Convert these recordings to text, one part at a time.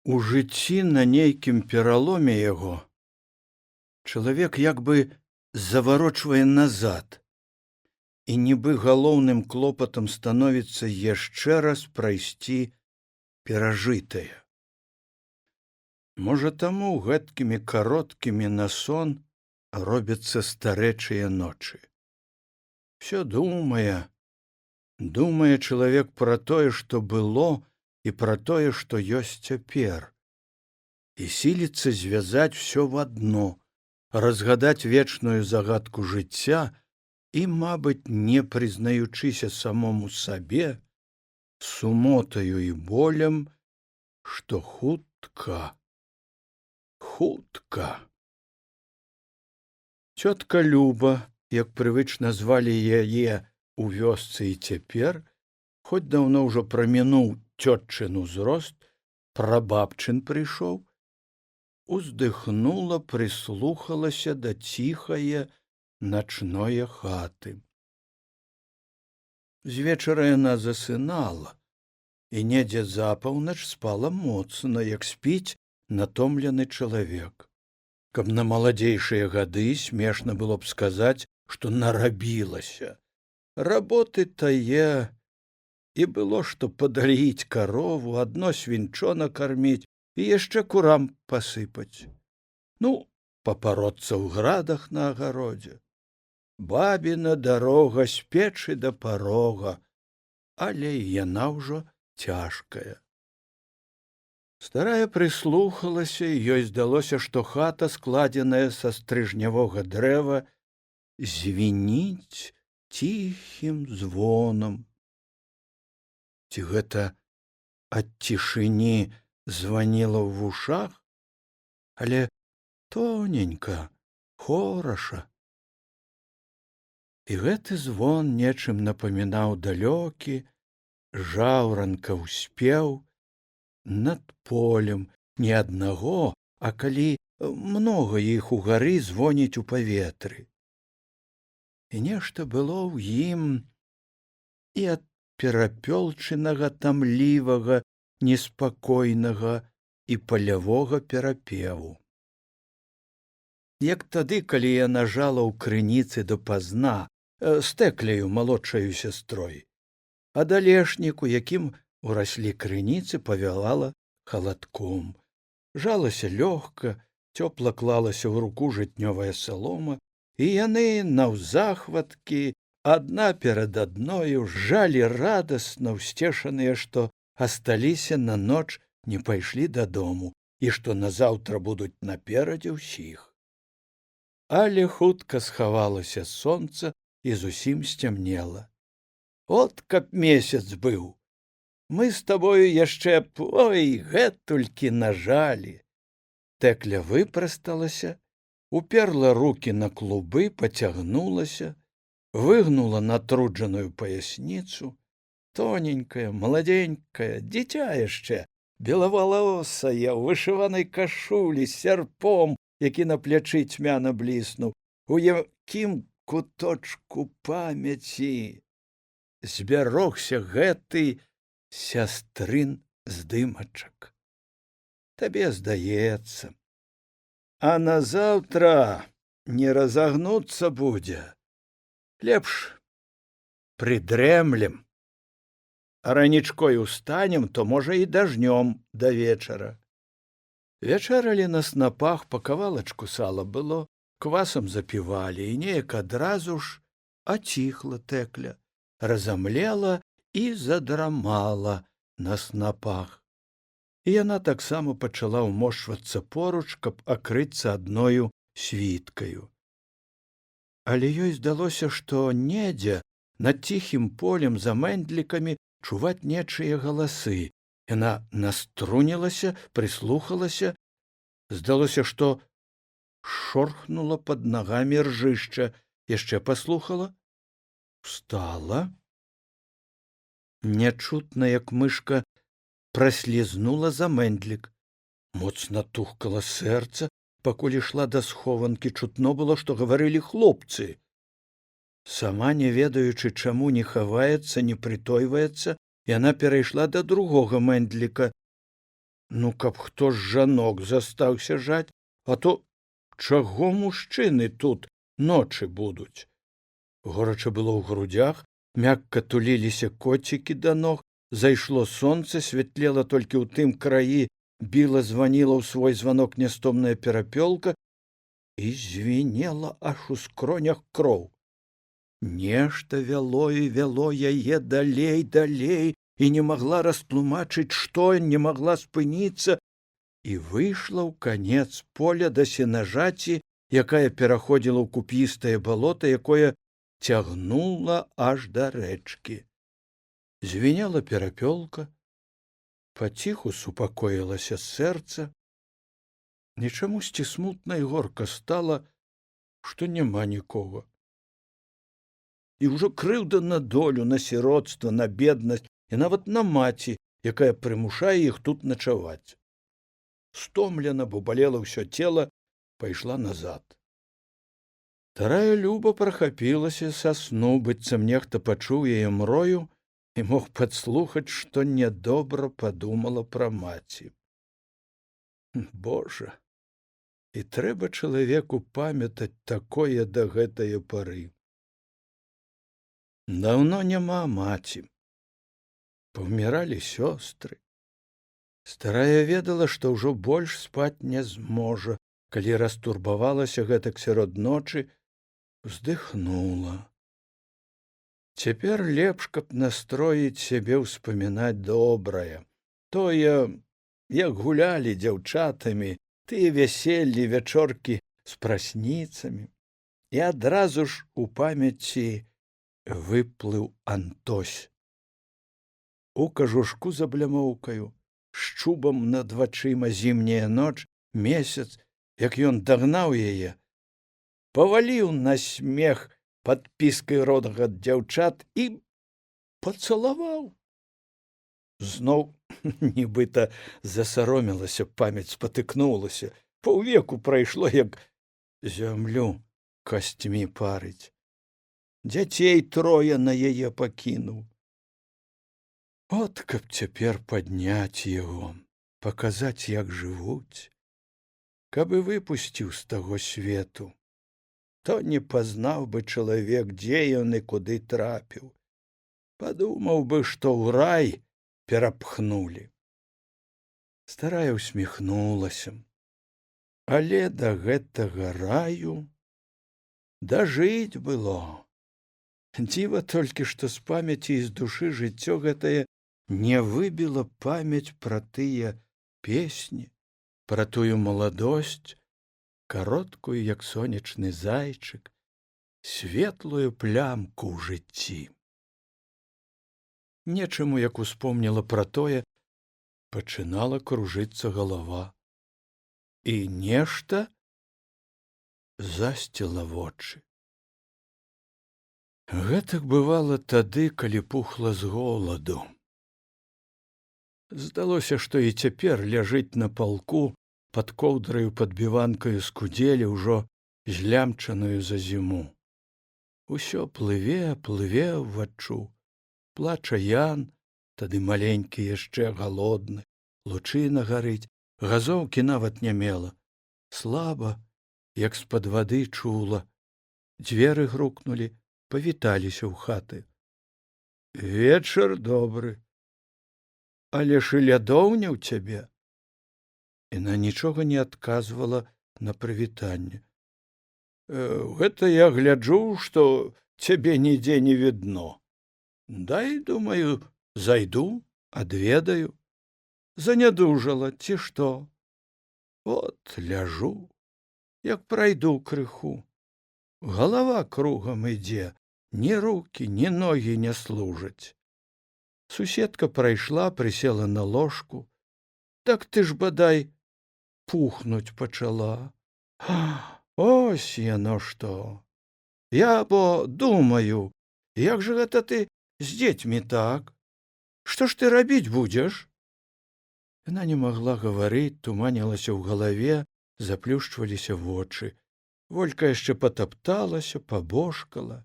У жыцці на нейкім пераломе яго чалавек як бы заварочвае назад, і нібы галоўным клопатам становіцца яшчэ раз прайсці перажытае. Можа, таму гэткімі кароткімі на сон робяцца старэчыя ночы. Всё думае чалавек пра тое, што было, і пра тое, што ёсць цяпер, і сіліцца звязаць всё в адно, разгадаць вечную загадку жыцця і, мабыць, не прызнаючыся самому сабе, сумотаю і болем, што хутка. Цётка Люба, як прывычна звалі яе у вёсцы і цяпер, хоць даўно ўжо прамінуў цётчын узрост, прабабчын прыйшоў, уздыхнула, прыслухалася да ціхае начное хаты. Звечара яна засынала, і недзе запаўнач спала моцна, як спіць натомлены чалавек. Каб на маладзейшыя гады смешна было б сказаць, што нарабілася. Работы тае і было, што падаіць карову, адно свінчо накарміць і яшчэ курам пасыпаць. Папароцца ў градах на агародзе. Бабіна дарога з печы да парога, але яна ўжо цяжкая. Старая прыслухалася, і ёй здалося, што хата, складзеная са стрыжнявога дрэва, звініць ціхім звонам. Ці гэта ад цішыні званіла ў вушах, але тоненька, хораша. І гэты звон нечым напамінаў далёкі жаўранкаў спеў над полем, не аднаго, а калі многа іх угары звоніць у паветры. І нешта было ў ім і ад перапёлчанага, тамлівага, неспакойнага і палявога перапеву. Як тады, калі яна жала ў крыніцы дапазна з Тэкляю, малодшаю сястрой, а далешніку, якім ураслі крыніцы, павявала халадком. Жалася лёгка, цёпла клалася ў руку жытнёвая салома, і яны наўзахваткі, адна перад адною, жалі радасна, усцешаныя, што асталіся на ноч, не пайшлі дадому, і што назаўтра будуць наперадзе ўсіх. Але хутка схавалася сонца і зусім сцямнела. От каб месяц быў, мы з табою яшчэ б, гэтулькі нажалі. Тэкля выпрасталася, уперла рукі на клубы, пацягнулася, выгнула натруджаную паясніцу, тоненькая, маладзенькая, дзіця яшчэ, белавалосая, у вышыванай кашулі, з сярпом, які на плячы цьмяна бліснуў, у якім куточку памяці збярогся гэты сястрын здымачак. Табе здаецца, а назаўтра не разагнуцца будзе. Лепш прыдрэмлем, а ранічкой устанем, то, можа, і дажнём да вечара. Вячэралі на снапах, па кавалачку сала было, квасам запівалі, і неяк адразу ж аціхла Тэкля, разамлела і задрамала на снапах. І яна таксама пачала ўмошвацца поруч, каб акрыцца адною світкаю. Але ёй здалося, што недзе над ціхім полем за мэндлікамі чуваць нечыя галасы. Яна наструнілася, прыслухалася, здалося, што шорхнула пад нагамі ржышча, яшчэ паслухала, устала. Нячутна, як мышка, праслізнула за мэндлік. Моцна тухкала сэрца, пакуль ішла да схованкі, чутно было, што гаварылі хлопцы. Сама, не ведаючы, чаму не хаваецца, не прытойваецца, яна перайшла да другога мэндліка. Ну, каб хто з жанок застаўся жаць, а то чаго мужчыны тут ночы будуць? Горача было ў грудях, мякка туліліся коцікі да ног, зайшло сонца, святлела толькі ў тым краі, біла званіла ў свой званок нястомная перапёлка і звінела аж у скронях кроў. Нешта вяло і вяло яе далей і не магла растлумачыць, што, не магла спыніцца, і выйшла ў канец поля да сенажаці, якая пераходзіла ў куп'істае балота, якое цягнула аж да рэчкі. Звінела перапёлка, паціху супакоілася сэрца, і чамусьці смутна і горка стала, што няма нікога. І ўжо крыўда на долю, на сіроцтва, на беднасць і нават на маці, якая прымушае іх тут начаваць. Стомлена, бо балела ўсё цела, пайшла назад. Старая Люба прахапілася са сну, быццам нехта пачуў яе мрою і мог падслухаць, што нядобра падумала пра маці. Божа, і трэба чалавеку памятаць такое да гэтае пары. Даўно няма маці. Паўміралі сёстры. Старая ведала, што ўжо больш спаць не зможа, калі растурбавалася гэтак сярод ночы, уздыхнула. Цяпер лепш, каб настроіць сябе ўспамінаць добрае. Тое, як гулялі дзяўчатамі, тыя вяселлі, вячоркі з прасніцамі. І адразу ж у памяці выплыў Антось. У кажушку з аблямоўкаю, з чубам над вачыма, зімняя ноч, месяц, як ён дагнаў яе, паваліў на смех пад піскай рот ад дзяўчат і пацалаваў. Зноў, нібыта засаромілася, памяць спатыкнулася, паўвеку прайшло, як зямлю касцьмі парыць. Дзяцей 3 на яе пакінуў. От каб цяпер падняць яго, паказаць, як жывуць, каб і выпусціў з таго свету, то не пазнаў бы чалавек, дзе ён і куды трапіў. Падумаў бы, што ў рай перапхнулі. Старая усміхнулася. Але да гэтага раю дажыць было. Дзіва толькі, што з памяці і з душы жыццё гэтае не выбіла памяць пра тыя песні, пра тую маладосць, кароткую, як сонечны зайчык, светлую плямку ў жыцці. Нечаму, як успомніла пра тое, пачынала кружыцца галава. І нешта засціла вочы. Гэтак бывала тады, калі пухла з голаду. Здалося, што і цяпер ляжыць на палку пад коўдраю падбіванкаю скудзелі, ўжо злямчаную за зіму. Усё плыве ўваччу. Плача Ян, тады маленькі яшчэ, галодны, лучына гарыць, газоўкі нават не мела. Слаба, як з-пад вады чула. Дзверы грукнулі, павіталіся ў хаты. Вечар добры. Але ж і лядоўня ў цябе. Яна нічога не адказвала на прывітанне. Гэта я гляджу, што цябе нідзе не відно. Дай, думаю, зайду, адведаю. Занядужала, ці што? От ляжу, як прайду крыху. Галава кругам ідзе, ні рукі, ні ногі не служаць. Суседка прайшла, прысела на ложку. Так ты ж, бадай, пухнуць пачала. Ось яно што. Я бо думаю, як жа гэта ты з дзецьмі так? Што ж ты рабіць будзеш? Яна не магла гаварыць, туманілася ў галаве, заплюшчваліся вочы. Волька яшчэ патапталася, пабожкала.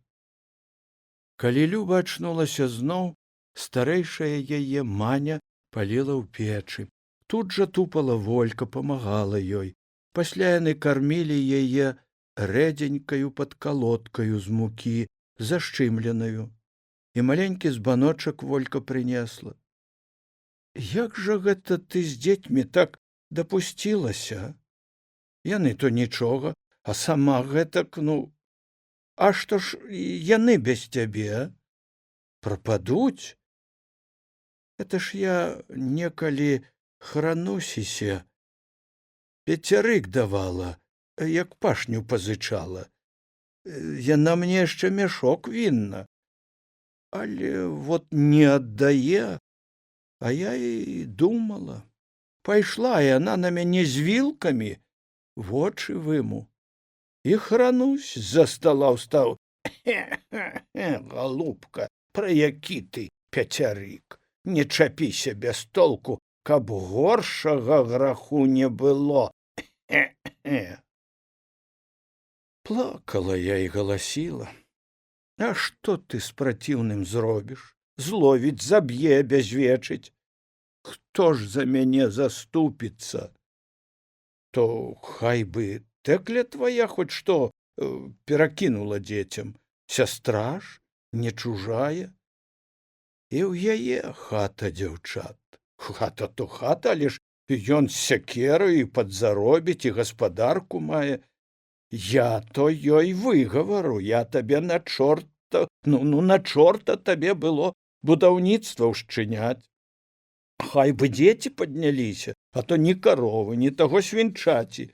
Калі Люба ачнулася зноў, старэйшая яе Маня паліла ў печы. Тут жа тупала Волька, памагала ёй. Пасля яны кармілі яе рэдзенькаю падкалодкаю з мукі, зашчымленаю. І маленькі збаночак Волька прынесла. Як жа гэта ты з дзецьмі так дапусцілася? Яны то нічога, а сама гэтак, а што ж яны без цябе? Прападуць? Это ж я некалі хранусіся. Пяцярык давала, як пашню пазычала. Яна мне яшчэ мяшок вінна. Але вот не аддае, а я і думала. Пайшла яна на мяне з вілкамі, вочы выму. І хранусь з-за стала ўстаў. Галубка, пра які ты пяцярык? Не чапіся без толку, каб горшага граху не было. Плакала я і галасіла. А што ты з праціўным зробіш? Зловіць, заб'е, абязвечыць. Хто ж за мяне заступіцца? То хай бы тэкля твая хоць што перакінула дзецям. Сястра ж, не чужая. І ў яе хата дзяўчат. Хата то хата, але ж ён з сякераю і падзаробіць, і гаспадарку мае. Я то ёй выгавару, я табе на чорта, на чорта табе было будаўніцтва ўшчыняць. Хай бы дзеці падняліся, а то ні каровы, ні таго свінчаці.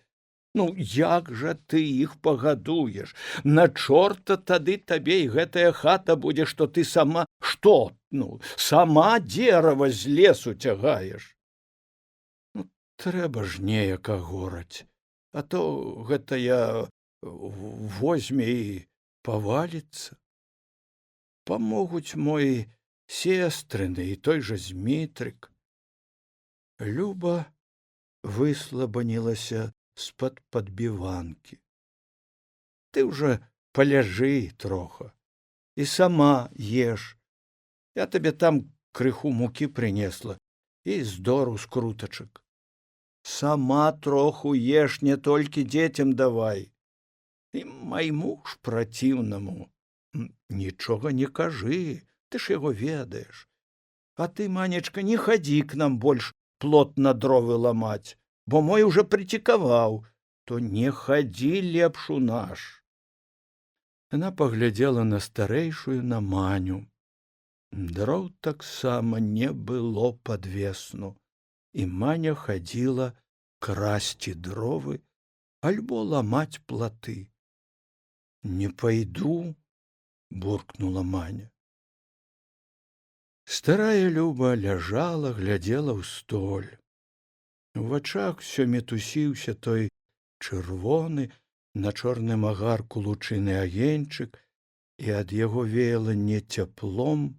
Як жа ты іх пагадуеш? На чорта тады табе і гэтая хата будзе, што ты сама, што? Сама дзерава з лесу цягаеш. Трэба ж неяк агораць, а то гэта я возьме і паваліцца. Памогуць мой сестрыны і той жа Змітрык. Люба выслабанілася з-пад падбіванкі. Ты ўжо паляжы троха і сама еш. Я табе там крыху мукі прынесла і здору скрутачак. Сама троху еш, не толькі дзецям давай. І майму ж праціўнаму. Нічога не кажы, ты ж яго ведаеш. А ты, манечка, не хадзі к нам больш плотна дровы ламаць, бо мой уже прыцікаваў, то не хадзі лепш у наш. Яна паглядзела на старэйшую, на Маню. Дроў таксама не было пад весну, і Маня хадзіла красці дровы альбо ламаць платы. Не пайду, буркнула Маня. Старая Люба ляжала, глядзела ў столь. У вачах усё мітусіўся той чырвоны на чорным агарку лучыны агеньчык, і ад яго веяла не цяплом,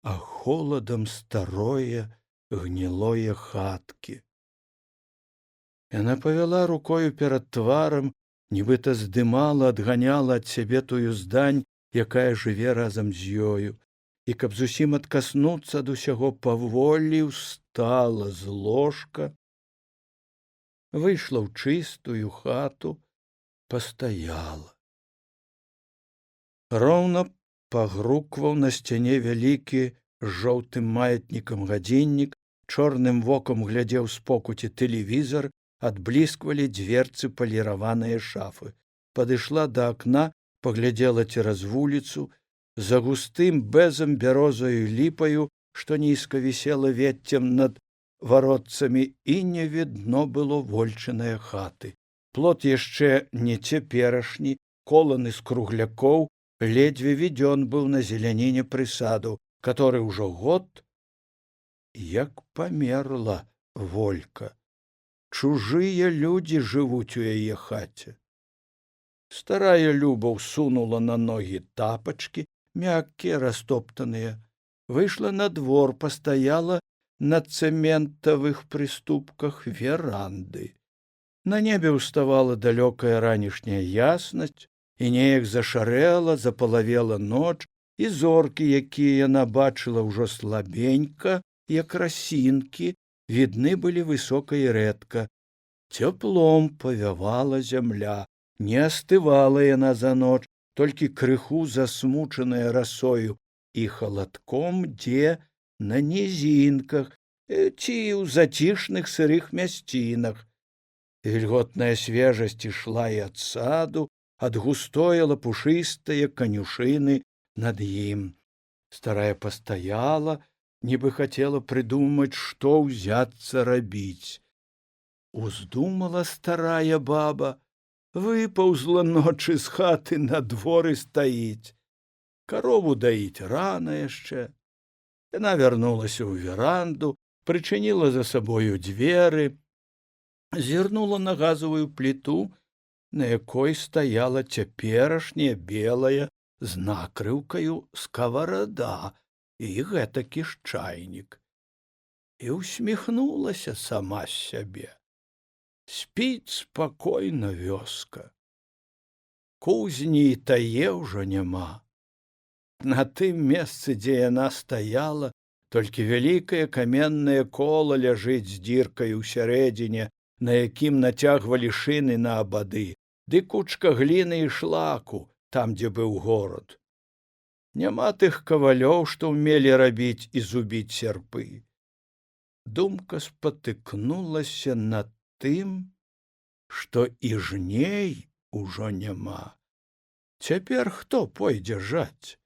а холадам старое гнілое хаткі. Яна павяла рукою перад тварам, нібыта здымала, адганяла ад сябе тую здань, якая жыве разам з ёю, і каб зусім адкаснуцца ад усяго, паволі ўстала з ложка, выйшла ў чыстую хату, пастаяла. Роўна пагрукваў на сцяне вялікі з жоўтым маятнікам гадзіннік, чорным вокам глядзеў з покуці тэлевізар, адблісквалі дзверцы паліраваныя шафы. Падышла да акна, паглядзела цераз вуліцу, за густым бэзам бярозаю ліпаю, што нізка вісела веццем над варотцамі, і не відно было вольчынае хаты. Плот яшчэ не цяперашні, коланы з круглякоў, ледзьве відзён быў на зеляніне прысаду, который ўжо год, як памерла Волька. Чужыя людзі жывуць у яе хаце. Старая Люба ўсунула на ногі тапачкі, мяккія, растоптаныя, выйшла на двор, пастаяла на цэментавых прыступках веранды. На небе ўставала далёкая ранішняя яснасць, і неяк зашарэла, запалавела ноч, і зоркі, якія яна бачыла ўжо слабенька, як расінкі, відны былі высока і рэдка. Цёплом павявала зямля, не астывала яна за ноч, толькі крыху засмучаная расою і халадком, дзе на нізінках ці ў зацішных сырых мясцінах. Вільготная свежасць ішла і ад саду, ад густой лапушыстае канюшыны над ім. Старая пастаяла, нібы хацела прыдумаць, што ўзяцца рабіць. Уздумала старая баба, выпаўзла ночы з хаты на двор і стаіць. Карову даіць рана яшчэ. Яна вярнулася ў веранду, прычыніла за сабою дзверы, зірнула на газавую пліту, на якой стаяла цяперашняя белая з накрыўкаю скаварада і гэтакі ж чайнік. І усміхнулася сама з сябе. Спіць спакойна вёска. Кузні і тае ўжо няма. На тым месцы, дзе яна стаяла, толькі вялікае каменнае кола ляжыць з дзіркай у сярэдзіне, на якім нацягвалі шыны на абады, ды кучка гліны і шлаку, там, дзе быў горад. Няма тых кавалёў, што ўмелі рабіць і зубіць сярпы. Думка спатыкнулася над тым, што і жней ужо няма. Цяпер хто пойдзе жаць?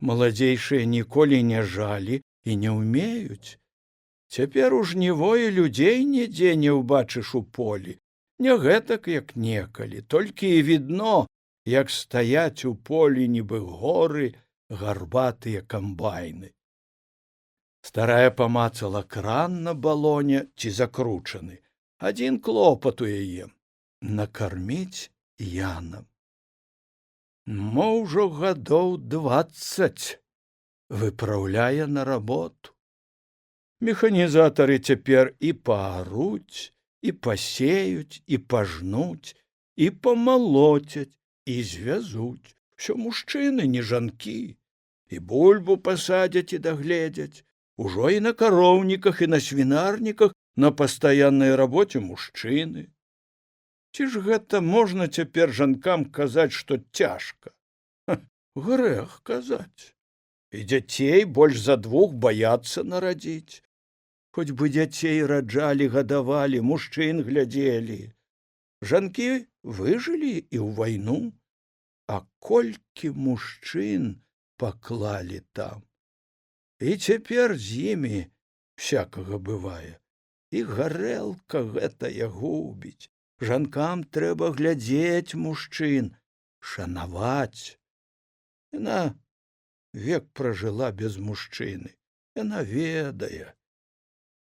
Маладзейшыя ніколі не жалі і не ўмеюць. Цяпер у жніво і людзей нідзе не ўбачыш у полі. Не гэтак, як некалі, толькі і відно, як стаяць у полі нібы горы гарбатыя камбайны. Старая памацала кран на балоне ці закручаны. Адзін клопат у яе — накарміць янам. Мо ўжо гадоў 20 выпраўляе на работу. Механізатары цяпер і пааруць, і пасеюць, і пажнуць, і памалоцяць, і звязуць. Усё мужчыны, не жанкі. І бульбу пасадзяць і дагледзяць. Ужо і на кароўніках, і на свінарніках на пастаяннай рабоце мужчыны. Ці ж гэта можна цяпер жанкам казаць, што цяжка? Грэх казаць. І дзяцей больш за 2 баяцца нарадзіць. Хоць бы дзяцей раджалі, гадавалі, мужчын глядзелі. Жанкі выжылі і ў вайну, а колькі мужчын паклалі там. І цяпер з імі всякага бывае. І гарэлка гэтая губіць. Жанкам трэба глядзець мужчын, шанаваць. Яна век пражыла без мужчыны. Яна ведае.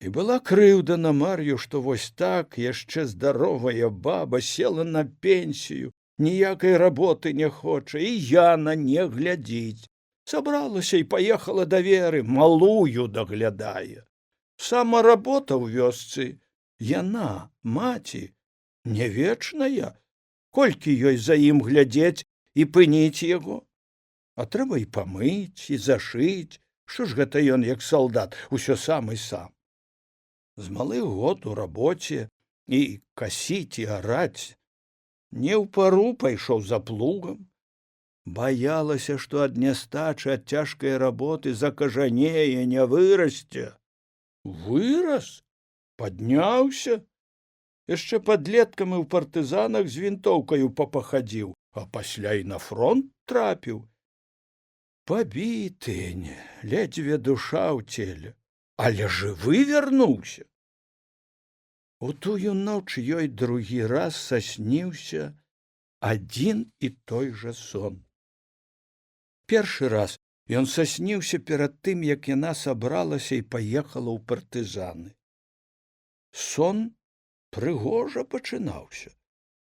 І была крыўда на Мар'ю, што вось так яшчэ здаровая баба села на пенсію, ніякай работы не хоча, і Яна не глядзіць. Сабралася і паехала да Веры, малую даглядае. Сама работа ў вёсцы, яна, маці, не вечная, колькі ёй за ім глядзець і пыніць яго. А трэба і памыць, і зашыць. Што ж гэта ён, як салдат, усё сам і сам. З малых год у рабоце і касіць і араць. Не ў пару пайшоў за плугам. Баялася, што ад нястачы, ад цяжкай работы закажанее, не вырасце. Вырас, падняўся. Яшчэ падлеткам і ў партызанах з вінтоўкаю папахадзіў, а пасля і на фронт трапіў. Пабіты, ледзьве душа ў целе, але жывы вярнуўся. У тую ноч ёй другі раз сасніўся адзін і той жа сон. Першы раз ён сасніўся перад тым, як яна сабралася і паехала ў партызаны. Сон прыгожа пачынаўся.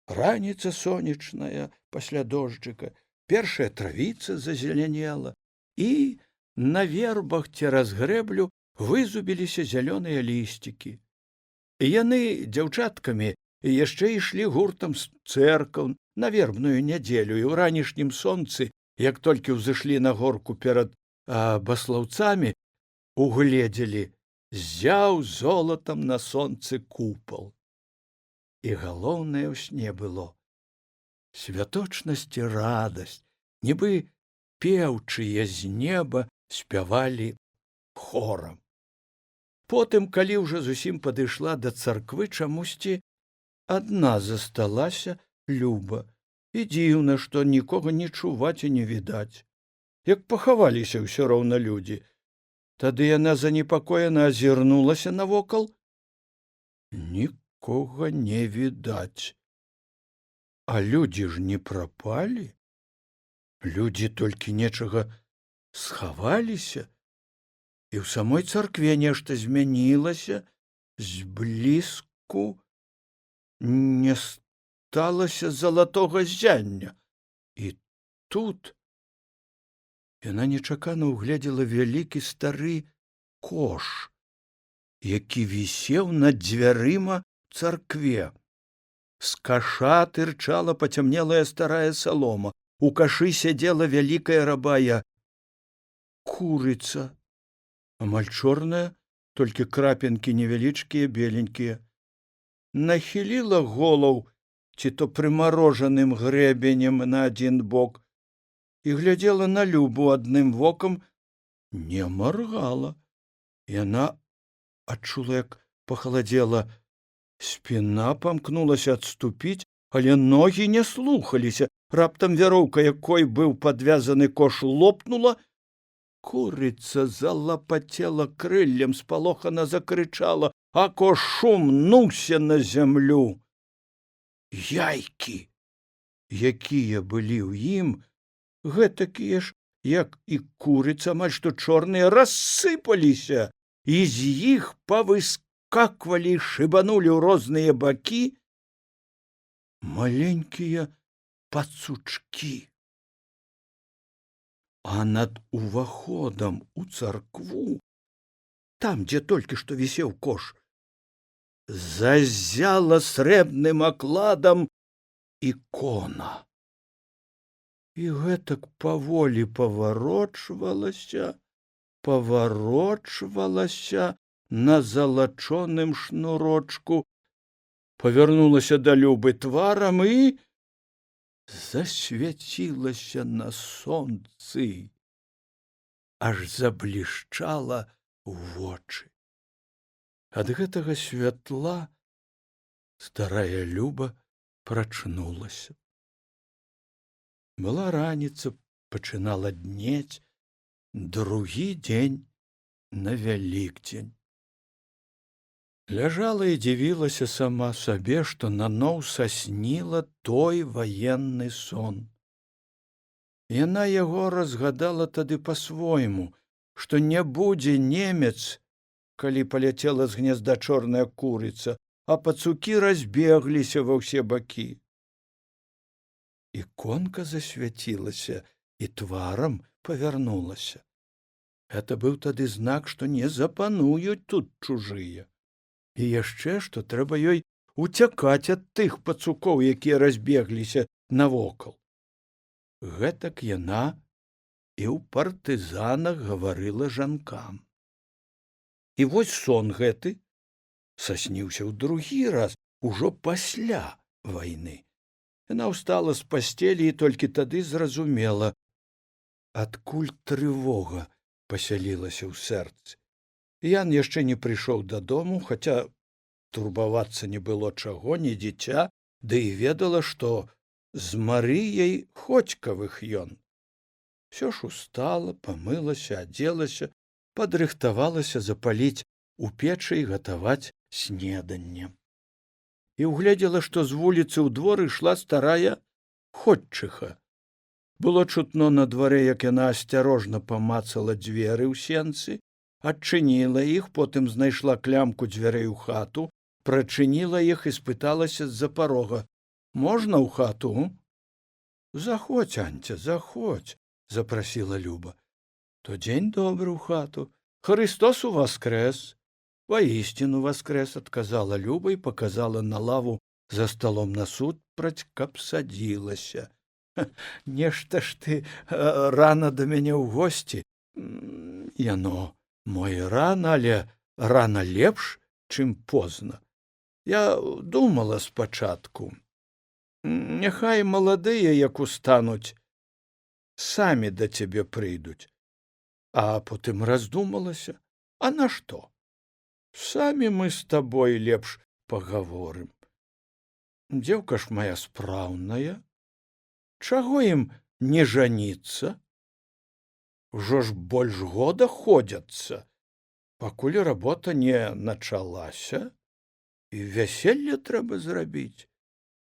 Раніца сонечная пасля дожджыка, першая травіца зазелянела, і на вербах цераз грэблю вызубіліся зялёныя лісцікі. І яны дзяўчаткамі яшчэ ішлі гуртам з цэркаў на вербную нядзелю, і ў ранішнім сонцы, як толькі ўзышлі на горку перад баслаўцамі, угледзелі ззяў золатам на сонцы купал. І галоўнае ў сне было святочнасць і радасць, нібы пеўчыя з неба спявалі хорам. Потым, калі ўжо зусім падышла да царквы, чамусьці адна засталася Люба. І дзіўна, што нікога не чуваць і не відаць. Як пахаваліся ўсё роўна людзі. Тады яна занепакоена азірнулася навокал. Нікога не відаць. А людзі ж не прапалі. Людзі толькі нечага схаваліся. І ў самой царкве нешта змянілася, зблізку не сталася залатога ззяння. І тут яна нечакана ўгледзела вялікі стары кош, які вісеў над дзвярыма царкве. З каша тырчала пацямнелая старая салома. У кашы сядзела вялікая рабая курыца, амаль чорная, толькі крапінкі невялічкія, беленькія. Нахіліла голаў, ці то прымарожаным грэбенем на адзін бок, і глядзела на Любу адным вокам, не маргала. Яна адчула, як пахаладзела. Спіна памкнулася адступіць, але ногі не слухаліся. Раптам вяроўка, якой быў падвязаны кош, лопнула. Курыца залапацела крыллем, спалохана закрычала, а кош шумнуўся на зямлю. Яйкі, якія былі ў ім, гэтакія ж, як і курыца, амаль што чорныя, рассыпаліся, і з іх павыскаквалі, шыбанулі ў розныя бакі маленькія пацучкі. А над уваходам у царкву, там, дзе толькі што вісеў кош, заззяла срэбным акладам ікона. І гэтак паволі паварочвалася на залачоным шнурочку, павярнулася да Любы тварам і засвяцілася на сонцы, аж заблішчала вочы. Ад гэтага святла старая Люба прачнулася. Была раніца, пачынала днець, другі дзень на Вялікдзень. Ляжала і дзівілася сама сабе, што наноў сасніла той ваенны сон. Яна яго разгадала тады па-свойму, што не будзе немец, калі паляцела з гнязда чорная курыца, а пацукі разбегліся ва ўсе бакі. Іконка засвяцілася і тварам павярнулася. Гэта быў тады знак, што не запануюць тут чужыя. І яшчэ, што трэба ёй уцякаць ад тых пацукоў, якія разбегліся навокал. Гэтак яна і ў партызанах гаварыла жанкам. І вось сон гэты сасніўся ў другі раз, ужо пасля вайны. Яна ўстала з пасцелі і толькі тады зразумела, адкуль трывога пасялілася ў сэрцы. Ян яшчэ не прыйшоў дадому, хаця турбавацца не было чаго, ні дзіця, ды і ведала, што з Марыяй Ходзькавых ён. Усё ж устала, памылася, адзелася, падрыхтавалася запаліць у печы і гатаваць снеданне. І угледзела, што з вуліцы ў двор ішла старая ходчыха. Было чутно на дварэ, як яна асцярожна памацала дзверы ў сенцы, адчыніла іх, потым знайшла клямку дзвярэй у хату, прачыніла іх і спыталася з-за парога: «Можна ў хату?» «Заходзь, Анця, заходзь», – запрасіла Люба. «То дзень добры ў хату. Христос уваскрэс». «Воістину воскрес», – адказала Люба і паказала на лаву за сталом насупраць, каб садзілася. «Нешта ж ты рана да мяне ў госці». «Яно, мой рана, але рана лепш, чым позна. Я думала спачатку, няхай маладыя, як устануць, самі да цябе прыйдуць. А потым раздумалася, а на што? Самі мы з табой лепш пагаворым. Дзеўка ж моя спраўная, чаго ім не жаніцца? Ужо ж больш года ходзяцца, пакуль работа не началася, і вяселле трэба зрабіць.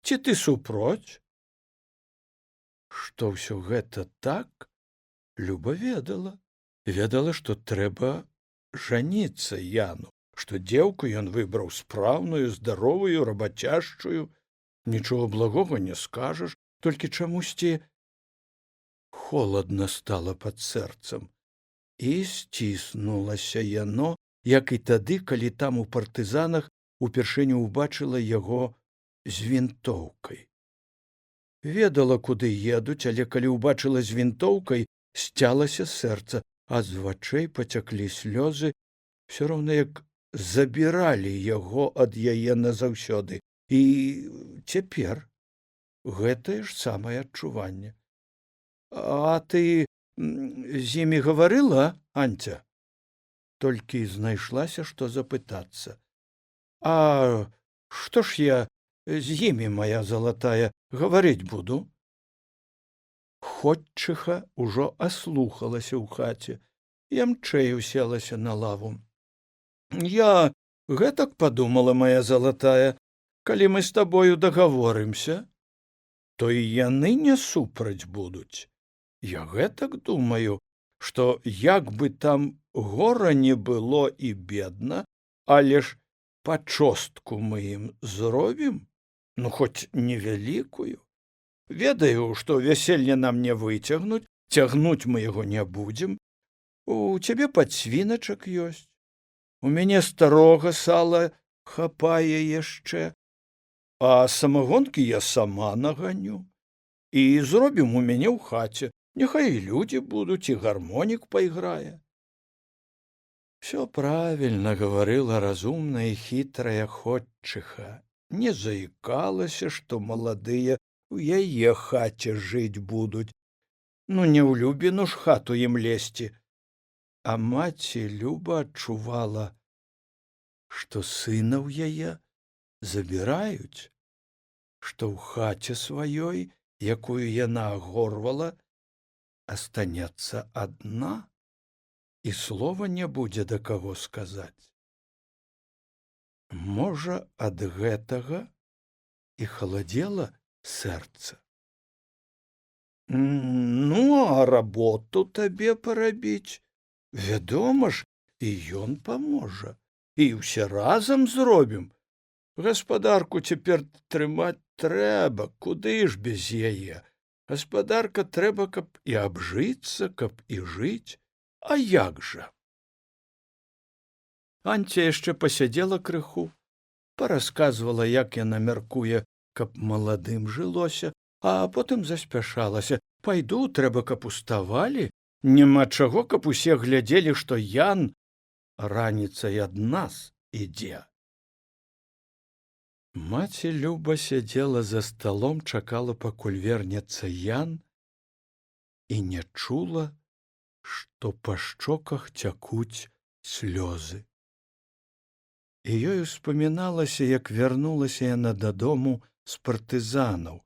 Ці ты супроць? Што ўсё гэта так, Люба ведала. Ведала, што трэба жаніцца Яну, што дзеўку ён выбраў спраўную, здаровую, рабацяжчую. Нічога благога не скажаш, толькі чамусьці холадна стала пад сэрцам. І сціснулася яно, як і тады, калі там у партызанах упершыню ўбачыла яго з вінтоўкай. Ведала, куды едуць, але калі ўбачыла з вінтоўкай, сцялася сэрца, а з вачэй пацяклі слёзы, ўсё роўна як забіралі яго ад яе назаўсёды. І цяпер гэтае ж самае адчуванне. А ты з імі гаварыла, Анця? Толькі знайшлася, што запытацца. А што ж я з імі, моя залатая, гаварыць буду? Ходчыха ўжо аслухалася ў хаце, ямчэй уселася на лаву. Я гэтак падумала, моя залатая, калі мы з табою дагаворымся, то і яны не супраць будуць. Я гэтак думаю, што як бы там гора не было і бедна, але ж пачостку мы ім зробім, ну хоць невялікую. Ведаю, што вяселле нам не выцягнуць, цягнуць мы яго не будзем. У цябе падсвіначак ёсць. У мяне старога сала хапае яшчэ, а самагонкі я сама наганю. І зробім у мяне ў хаце. Няхай і людзі будуць, і гармонік пайграе. Всё правільна гаварыла разумная і хітрая ходчыха. Не заікалася, што маладыя у яе хаце жыць будуць. Ну, не ў Любіну ж хату ім лезці. А маці Люба адчувала, што сына ў яе забіраюць, што ў хаце сваёй, якую яна агорвала, астанецца адна, і слова не будзе да каго сказаць. Можа, ад гэтага і халадзела сэрца. Ну, а работу табе парабіць, вядома ж, і ён паможа, і ўсе разам зробім. Гаспадарку цяпер трымаць трэба, куды ж без яе? Гаспадарка трэба, каб і абжыцца, каб і жыць. А як жа? Анця яшчэ пасядзела крыху, парасказвала, як яна мяркуе, каб маладым жылося, а потым заспяшалася. Пайду, трэба, каб уставалі. Няма чаго, каб усе глядзелі, што Ян раніцай ад нас ідзе. Маці Люба сядзела за сталом, чакала, пакуль вернецца Ян, і не чула, што па шчоках цякуць слёзы. І ёй успаміналася, як вярнулася яна дадому з партызанаў.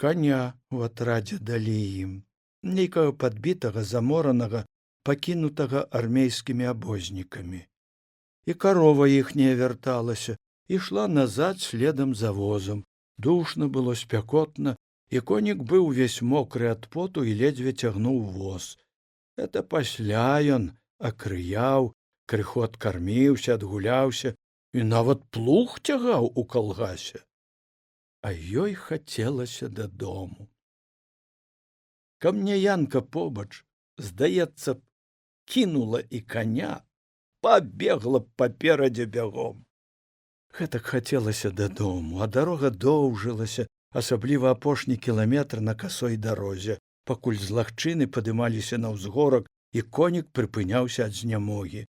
Каня ў атрадзе далі ім, нейкага падбітага, заморанага, пакінутага армейскімі абознікамі. І карова іхняя вярталася, ішла назад следам за возам. Душна было, спякотна, і конік быў увесь мокры ад поту і ледзьве цягнуў воз. Это пасля ён акрыяў, крыху адкарміўся, адгуляўся і нават плуг цягаў у калгасе. А ёй хацелася дадому. Каб не Янка побач, здаецца б, кінула і каня, пабегла б паперадзе бягом. Гэтак хацелася дадому, а дарога доўжылася, асабліва апошні кіламетр на касой дарозе, пакуль з лагчыны падымаліся на ўзгорак, і конік прыпыняўся ад знямогі.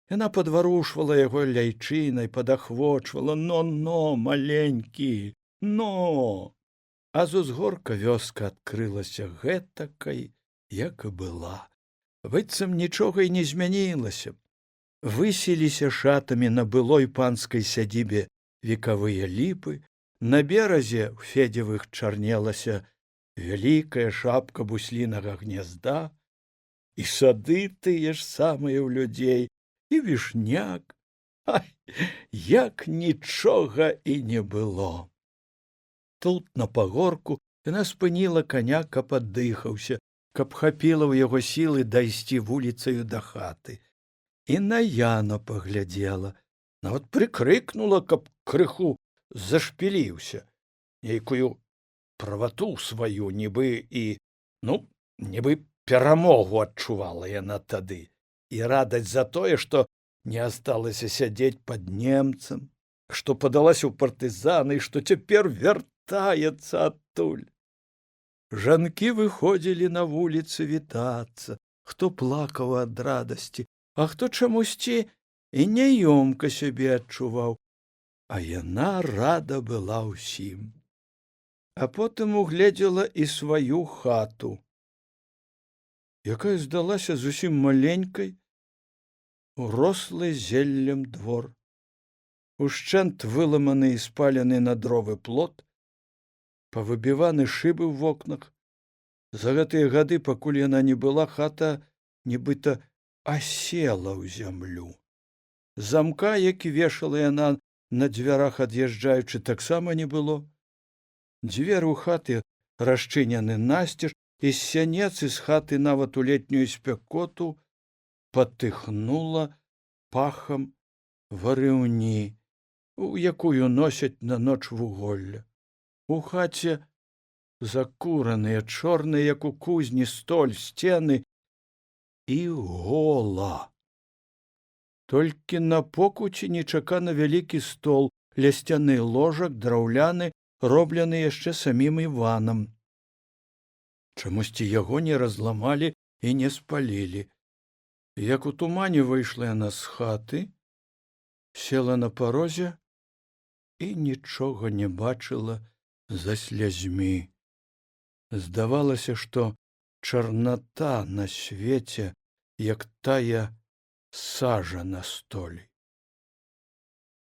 Яна падварушвала яго ляйчынай, падахвочвала: «Но, маленькі, но!» А з узгорка вёска адкрылася гэтакай, як і была. Быццам нічога і не змянілася. Высіліся шатамі на былой панскай сядзібе векавыя ліпы, на беразе ў федзевых чарнелася вялікая шапка буслінага гнязда, і сады тыя ж самыя ў людзей, і вішняк. Ай, як нічога і не было. Тут, на пагорку, яна спыніла каня, каб аддыхаўся, каб хапіла ў яго сілы дайсці вуліцаю да хаты. І на Яна паглядзела, нават прыкрыкнула, каб крыху зашпіліўся, нейкую правату сваю, нібы нібы перамогу адчувала яна тады, і радасць за тое, што не асталася сядзець пад немцам, што падалася ў партызаны, што цяпер вяртаецца адтуль. Жанкі выходзілі на вуліцы вітацца, хто плакаў ад радасці, а хто чамусьці і няёмка сябе адчуваў, а яна рада была ўсім. А потым угледзела і сваю хату, якая здалася зусім маленькай, урослы зеллем двор, ушчэнт выламаны і спалены на дровы плот, павыбіваны шыбы ў вокнах. За гэтыя гады, пакуль яна не была, хата нібыта асела ў зямлю. Замка, які вешала яна на дзвярах ад'язджаючы, таксама не было. Дзверы ў хаты расчыняны насцеж, і з сянец, і з хаты нават у летнюю спякоту патыхнула пахам варыўні, у якую носяць на ноч вуголля. У хаце закураныя, чорныя, як у кузні, столь, сцены, і гола. Толькі на покуці нечакана вялікі стол, лясцяны ложак, драўляны, роблены яшчэ самім Іванам. Чамусьці яго не разламалі і не спалілі. Як у тумане выйшла яна з хаты, села на парозе і нічога не бачыла за слязьмі. Здавалася, што чарната на свеце, як тая сажа на столі.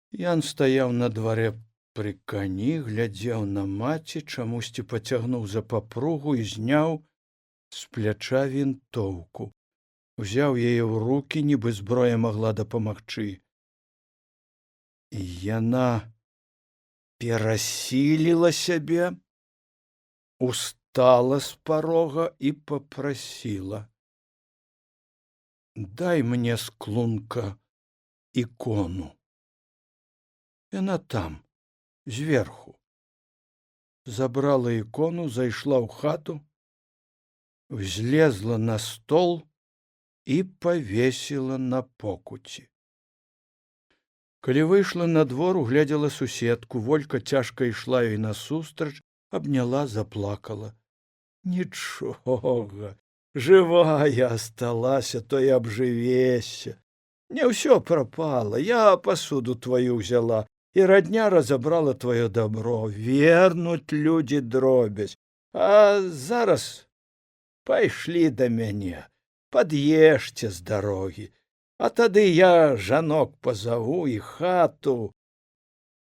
Ян стаяў на дварэ пры кані, глядзеў на маці, чамусьці пацягнуў за папругу і зняў з пляча вінтоўку. Узяў яе ў рукі, нібы зброя магла дапамагчы. І яна перасіліла сябе, устала з парога і папрасіла: «Дай мне з клунка ікону. Яна там, зверху». Забрала ікону, зайшла ў хату, узлезла на стол і павесіла на покуці. Калі выйшла на двор, угледзела суседку. Волька цяжка ішла ёй насустрач, абняла, заплакала. «Нічога, жывая асталася, то і абжывешся. Не ўсё прапала, я пасуду тваю ўзяла, і радня разабрала твоё дабро. Вернуць людзі дробязь. А зараз пайшлі да мяне, пад'ешце з дарогі. А тады я жанок пазаву і хату.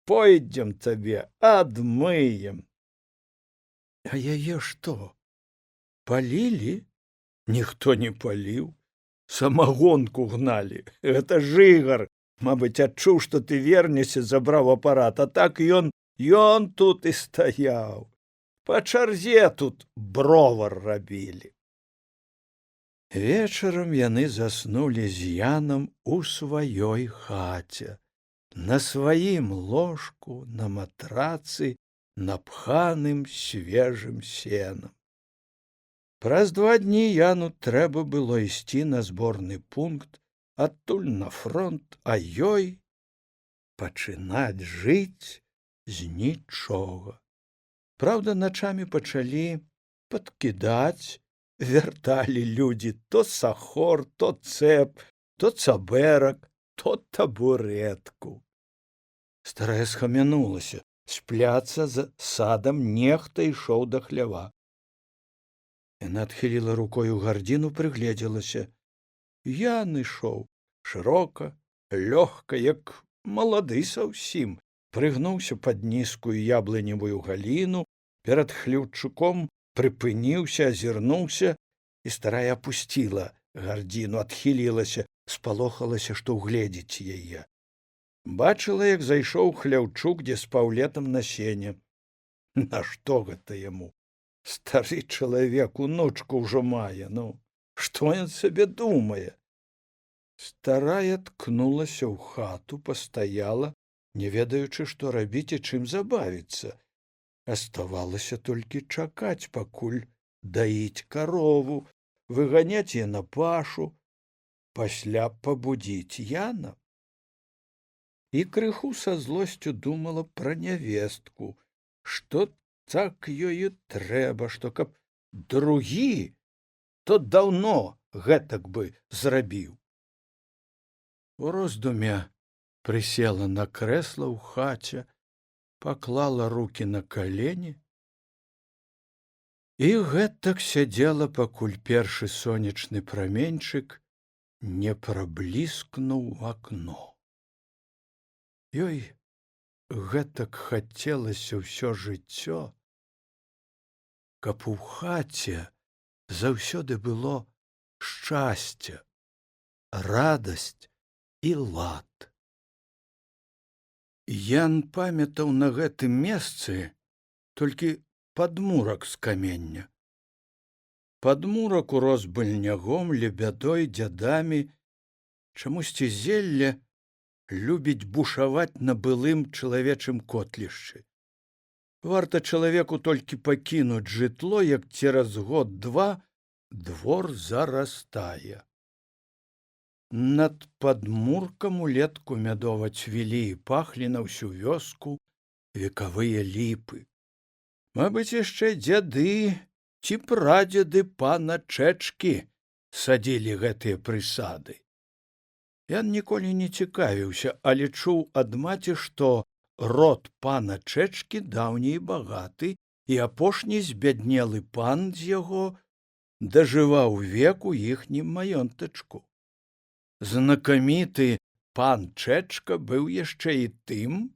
Пойдзем табе, адмыем». А яе што, палілі? Ніхто не паліў. Самагонку гналі. Гэта жыгар, мабыць, адчуў, што ты вернешся, забраў апарат, а так ён тут і стаяў. Па чарзе тут бровар рабілі. Вечарам яны заснулі з Янам у сваёй хаце, на сваім ложку, на матрацы, напханым свежым сенам. Праз 2 дні Яну трэба было ісці на зборны пункт, адтуль на фронт, а ёй пачынаць жыць з нічога. Праўда, начамі пачалі падкідаць, вярталі людзі то сахор, то цэп, то цабэрак. то табурэтку. Старая схамянулася. З пляца за садам нехта ішоў да хлява. Яна адхіліла рукою гардзіну, прыгледзелася. Ян ішоў шырока, лёгка, як малады зусім, прыгнуўся пад нізкую яблыневую галіну, перад хлеўчуком прыпыніўся, азірнуўся, і старая апусціла гардзіну, адхілілася, спалохалася, што ўгледзіць яе. Бачыла, як зайшоў хляўчук, дзе спаў летам на сене. Нашто гэта яму? Стары чалавек, унучку ўжо мае, ну, што ён сабе думае? Старая ткнулася ў хату, пастаяла, не ведаючы, што рабіць і чым забавіцца. Аставалася толькі чакаць, пакуль даіць карову, выганяць яе на пашу, пасля пабудзіць Яна. І крыху са злосцю думала пра нявестку, што так ёю трэба, што каб другі, то даўно гэтак бы зрабіў. У роздуме прысела на крэсла ў хаце, паклала рукі на калені і гэтак сядзела, пакуль першы сонечны праменьчык не прабліскнуў у акно. Ёй гэтак хацелася ўсё жыццё, каб у хаце заўсёды было шчасце, радасць і лад. Ян памятаў на гэтым месцы толькі падмурак з камення. Падмурак урос быльнягом, лебядой, дзядамі, чамусьці зелле любіць бушаваць на былым чалавечым котлішчы. Варта чалавеку толькі пакінуць жытло, як цераз год-два двор зарастае. Над падмуркам улетку мядова цвілі і пахлі на ўсю вёску векавыя ліпы. Мабыць, яшчэ дзяды ці прадзеды пана Чэчкі садзілі гэтыя прысады. Ян ніколі не цікавіўся, але чуў ад маці, што род пана Чэчкі даўні і багаты, і апошні збяднелы пан з яго дажываў век у іхнім маёнтачку. Знакаміты пан Чэчка быў яшчэ і тым,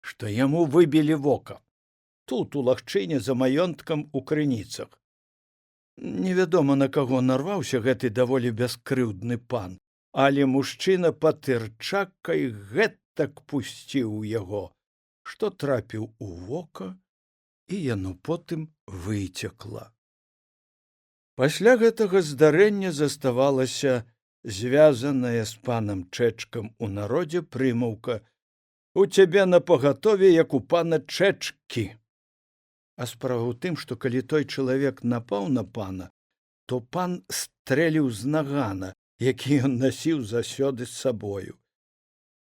што яму выбілі вока. Тут, у лагчыне за маёнткам у крыніцах. Невядома, на каго нарваўся гэты даволі бяскрыўдны пан, але мужчына патырчакай гэтак пусціў яго, што трапіў у вока, і яно потым выцекла. Пасля гэтага здарэння заставалася звязаная з панам Чэчкам у народзе прымаўка: «У цябе напагатове, як у пана Чэчкі». А справа ў тым, што калі той чалавек напаў на пана, то пан стрэліў з нагана, які ён насіў заўсёды з сабою.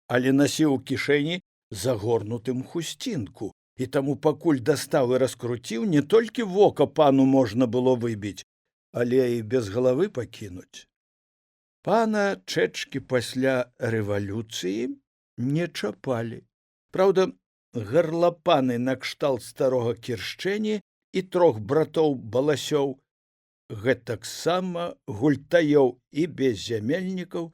Але насіў у кішэні загорнутым хусцінку, і таму пакуль дастаў і раскруціў, не толькі вока пану можна было выбіць, але і без галавы пакінуць. Пана Чэчкі пасля рэвалюцыі не чапалі. Праўда, гарлапаны накшталт старога Кіршчэні і 3 братоў Баласёў, гэтаксама гультаёў і беззямельнікаў,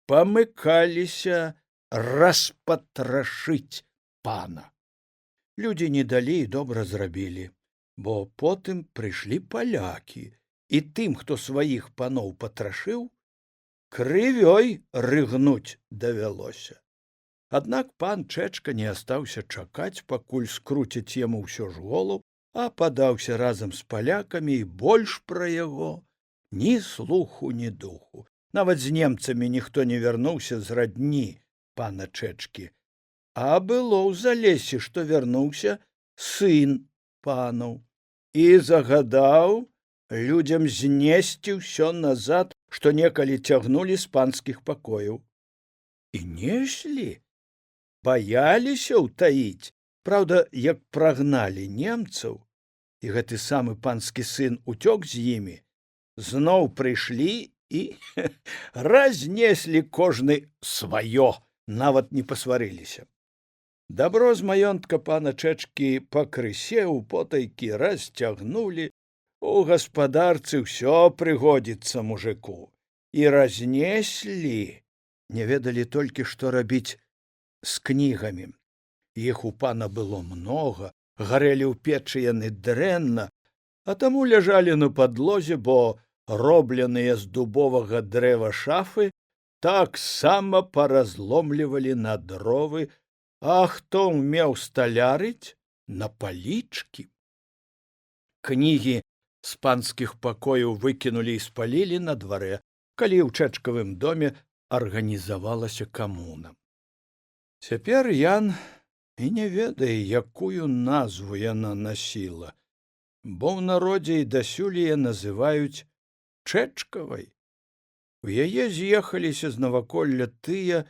памыкаліся распатрашыць пана. Людзі не далі і добра зрабілі, бо потым прыйшлі палякі, і тым, хто сваіх паноў патрашыў, крывёй рыгнуць давялося. Аднак пан Чэчка не астаўся чакаць, пакуль скруцяць яму ўсё ж голову, а падаўся разам з палякамі, і больш пра яго ні слуху, ні духу. Нават з немцамі ніхто не вярнуўся з радні пана Чэчкі, а было ў залесе, што вярнуўся сын панаў і загадаў людзям знесці ўсё назад, што некалі цягнулі з панскіх пакояў. І неслі, баяліся ўтаіць. Праўда, як прагналі немцаў, і гэты самы панскі сын уцёк з імі, зноў прыйшлі і разнеслі кожны сваё, нават не пасварыліся. Дабро з маёнтка пана Чэчкі пакрысе ў потайкі расцягнулі, у гаспадарцы ўсё прыгодзіцца мужику, і разнеслі, не ведалі толькі, што рабіць з кнігамі. Іх у пана было многа, гарэлі ў печы яны дрэнна, а таму ляжалі на падлозе, бо робленыя з дубовага дрэва шафы таксама паразломлівалі на дровы, а хто ўмеў сталярыць, на палічкі. Кнігі з панскіх пакояў выкінулі і спалілі на дварэ, калі ў Чэчкавым доме арганізавалася камуна. Цяпер Ян і не ведае, якую назву яна насіла, бо ў народзе і дасюль яе называюць Чэчкавай. У яе з'ехаліся з наваколля тыя,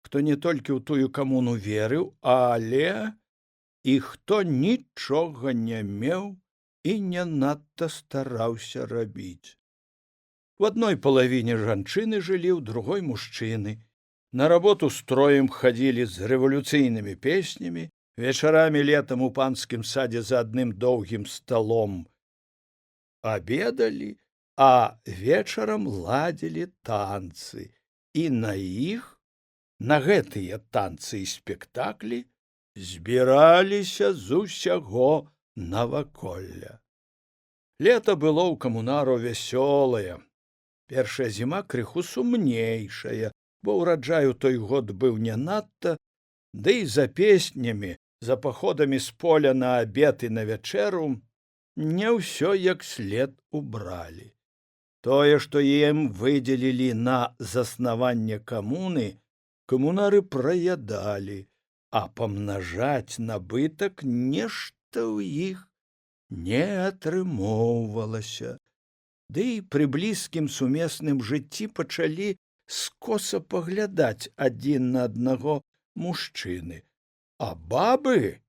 хто не толькі ў тую камуну верыў, але і хто нічога не меў і не надта стараўся рабіць. В адной палавіне жанчыны жылі, ў другой мужчыны. На работу строем хадзілі з рэвалюцыйнымі песнямі, вечарамі летам у панскім садзе за адным доўгім сталом абедалі, а вечарам ладзілі танцы, і на іх, на гэтыя танцы і спектаклі збіраліся з усяго наваколля. Лета было ў камунару вясёлае. Першая зіма крыху сумнейшая, бо ўраджай у той год быў не надта, ды і за песнямі, за паходамі з поля на абед і на вячэру не ўсё як след убралі. Тое, што ім выдзелілі на заснаванне камуны, камунары праядалі, а памнажаць набытак нешта ў іх не атрымоўвалася. Ды і пры блізкім сумесным жыцці пачалі скоса паглядаць адзін на аднаго мужчыны. А бабы,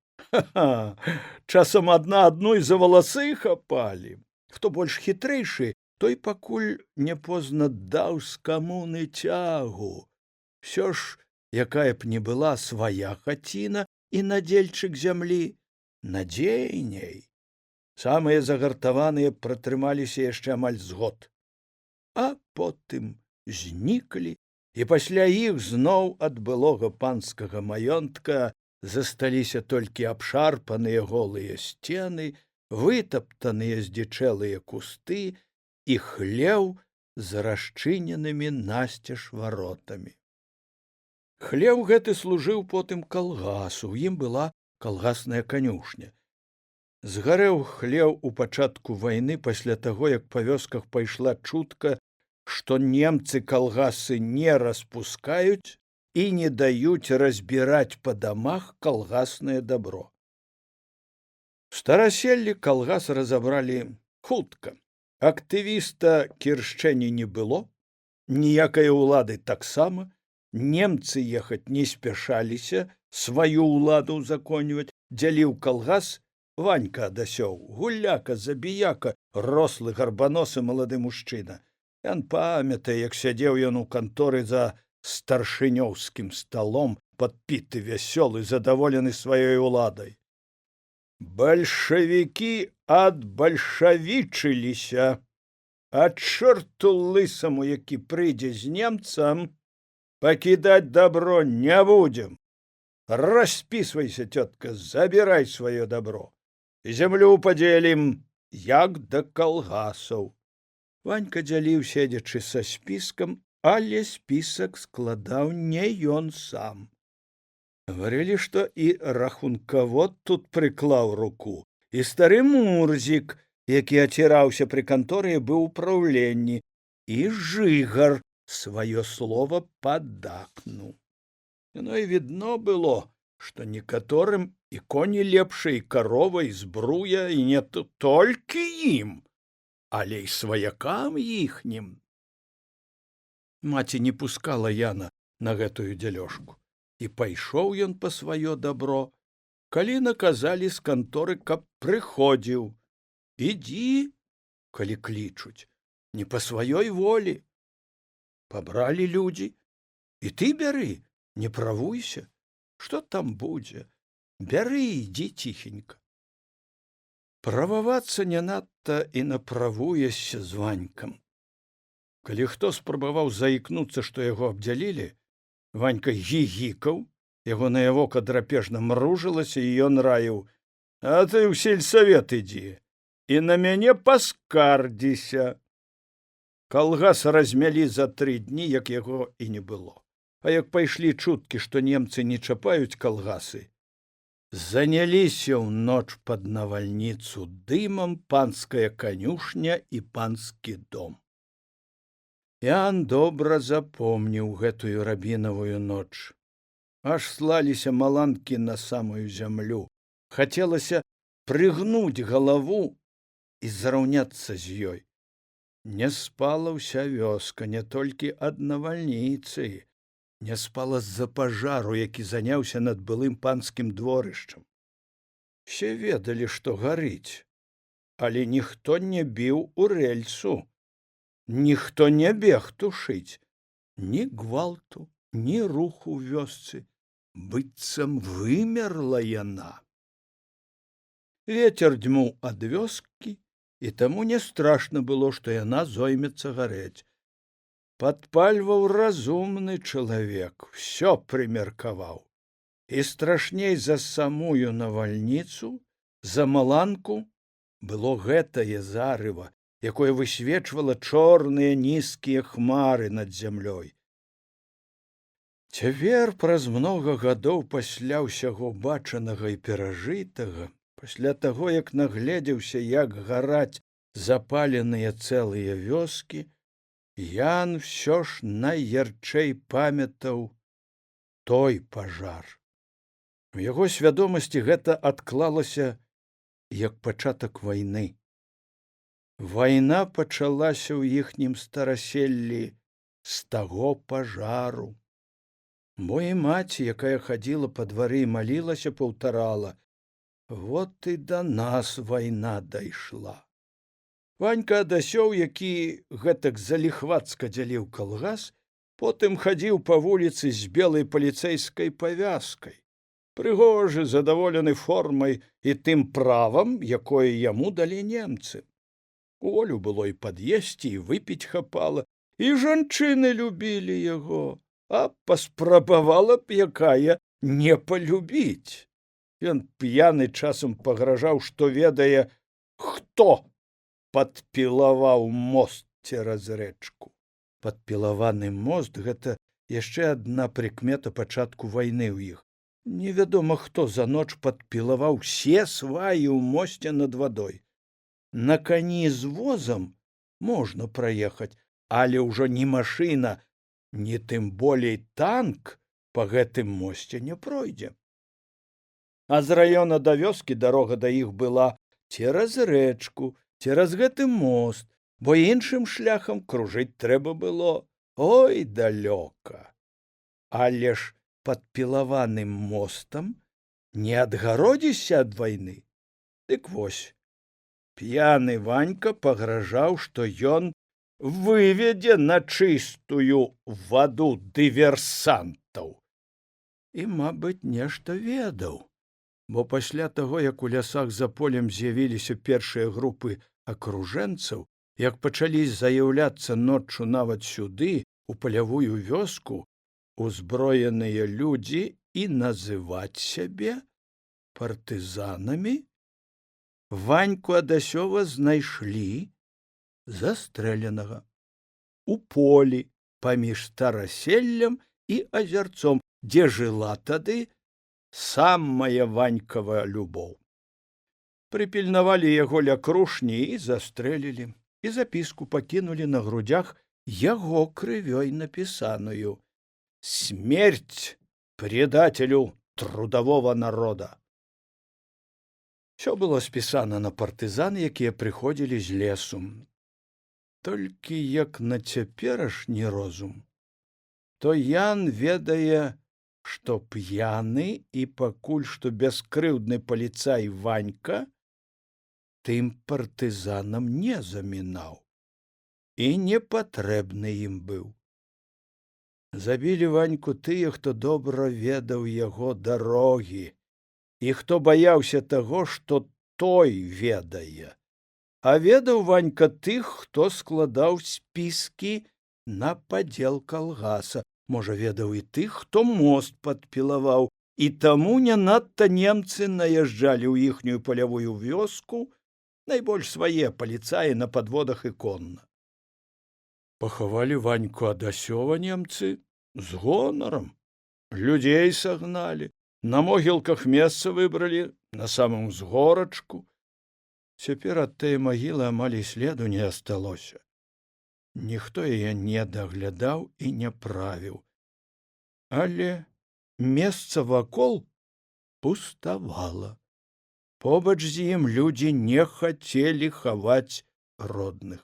часам адна адной за валасы хапалі. Хто больш хітрэйшы, той пакуль не позна даў з камуны цягу. Всё ж, якая б не была свая хаціна і надзельчык зямлі, надзейней. Самыя загартаваныя пратрымаліся яшчэ амаль з год, а потым зніклі, і пасля іх зноў ад былога панскага маёнтка засталіся толькі абшарпаныя голыя сцены, вытаптаныя здзічэлыя кусты і хлеў з расчыненымі насцеж варотамі. Хлеў гэты служыў потым калгасу, у ім была калгасная канюшня. Згарэў хлеў у пачатку вайны пасля таго, як па вёсках пайшла чутка, што немцы калгасы не распускаюць і не даюць разбіраць па дамах калгаснае дабро. В Стараселлі калгас разабралі хутка. Актывіста Кіршчэні не было, ніякай улады таксама, немцы ехаць не спяшаліся, сваю ўладу ўзаконьваць, дзяліў калгас Ванька Адасёў, гуляка, забіяка, рослы, гарбаносы малады мужчына. Ян памятае, як сядзеў ён у канторы за старшынёўскім сталом, падпіты, вясёлы, задаволены сваёй уладай. Бальшавікі адбальшавічыліся, а чорту лысаму, які прыйдзе з немцам, пакідаць дабро не будзем. Распісвайся, тётка, забірай сваё дабро. Зямлю падзелім, як да калгасаў. Ванька дзяліў, седзячы са спіскам, але спісак складаў не ён сам. Гаварылі, што і рахункавод тут прыклаў руку, і стары Мурзік, які аціраўся пры канторы, быў у праўленні, і Жыгар сваё слова падакнуў. Яно і відно было, што некаторым і коні лепшай, карова, і збруя, і не толькі ім, але і сваякам іхнім. Маці не пускала Яна на гэтую дзялёжку, і пайшоў ён па сваё дабро, калі наказалі з канторы, каб прыходзіў. Ідзі, калі клічуць, не па сваёй волі, пабралі людзі, і ты бяры, не правуйся, што там будзе, бяры, ідзі ціхенька. Прававацца не надта і направуешся з Ванькам. Калі хто спрабаваў заікнуцца, што яго абдзялілі, Ванька гігікаў, ягонае вока драпежна мружылася, і ён раіў: «А ты ў сельсавет ідзі і на мяне паскардзіся». Калгас размялі за 3 дні, як яго і не было. А як пайшлі чуткі, што немцы не чапаюць калгасы, заняліся ў ноч пад навальніцу дымам панская канюшня і панскі дом. Ян добра запомніў гэтую рабінавую ноч. Аж слаліся маланкі на самую зямлю. Хацелася прыгнуць галаву і зраўняцца з ёй. Не спала ўся вёска, не толькі ад навальніцы, не спала з-за пажару, які заняўся над былым панскім дворышчам. Усе ведалі, што гарыць, але ніхто не біў у рэльсу, ніхто не бег тушыць, ні гвалту, ні руху ў вёсцы, быццам вымерла яна. Вецер дзьмуў ад вёскі, і таму не страшна было, што яна зоймецца гарэць. Падпальваў разумны чалавек, усё прымеркаваў. І страшней за самую навальніцу, за маланку, было гэтае зарыва, якое высвечвала чорныя нізкія хмары над зямлёй. Цяпер, праз многа гадоў пасля ўсяго бачанага і перажытага, пасля таго, як нагледзеўся, як гараць запаленыя цэлыя вёскі, Ян всё ж найярчэй памятаў той пажар. У яго свядомасці гэта адклалася як пачатак вайны. Вайна пачалася ў іхнім стараселлі з таго пажару. Бо і маці, якая хадзіла па двары і малілася, паўтарала: «Вот і да нас вайна дайшла». Ванька Адасёў, які гэтак заліхвацка дзяліў калгас, потым хадзіў па вуліцы з белай паліцэйскай павязкай, прыгожы, задаволены формай і тым правам, якое яму далі немцы. У волю было і пад'есці, і выпіць хапала, і жанчыны любілі яго, а паспрабавала б якая не палюбіць. Ён п'яны часам пагражаў, што ведае, хто падпілаваў мост цераз рэчку. Падпілаваны мост — гэта яшчэ адна прыкмета пачатку вайны ў іх. Невядома, хто за ноч падпілаваў усе сваі ў мосце над вадой. На кані з возам можна праехаць, але ўжо ні машына, ні тым болей танк па гэтым мосце не пройдзе. А з раёна да вёскі дарога да іх была цераз рэчку, цераз гэты мост, бо іншым шляхам кружыць трэба было ой далёка. Але ж падпілаваным мостам не адгародзішся ад вайны. Дык вось, п'яны Ванька пагражаў, што ён выведзе на чыстую ваду дыверсантаў. І, мабыць, нешта ведаў. Бо пасля таго, як у лясах за полем з'явіліся першыя групы акружэнцаў, як пачалі заяўляцца ноччу нават сюды, у палявую вёску, узброеныя людзі і называць сябе партызанамі, Ваньку Адасёва знайшлі застрэленага у полі паміж стараселлем і азярцом, дзе жыла тады самая Ванькава любоў. Прыпільнавалі яго ля крушні і застрэлілі, і запіску пакінулі на грудзях яго крывёй напісаную: «Смерть предателю трудового народа». Всё было спісана на партызан, якія прыходзілі з лесу. Толькі як на цяперашні розум, то Ян ведае, што п'яны і пакуль што бяскрыўдны паліцай Ванька тым партызанам не замінаў і не патрэбны ім быў. Забілі Ваньку тыя, хто добра ведаў яго дарогі, і хто баяўся таго, што той ведае. А ведаў Ванька тых, хто складаў спіскі на падзел калгаса. Можа, ведаў і тых, хто мост падпілаваў, і таму не надта немцы наязджалі ў іхнюю палявую вёску, найбольш свае паліцаі на падводах і конна. Пахавалі Ваньку ад асёва немцы з гонарам. Людзей сагналі, на могілках месца выбралі, на самым узгорачку. Цяпер ад тае магілы амаль і следу не асталося. Ніхто яе не даглядаў і не правіў. Але месца вакол пуставала. Побач з ім людзі не хацелі хаваць родных.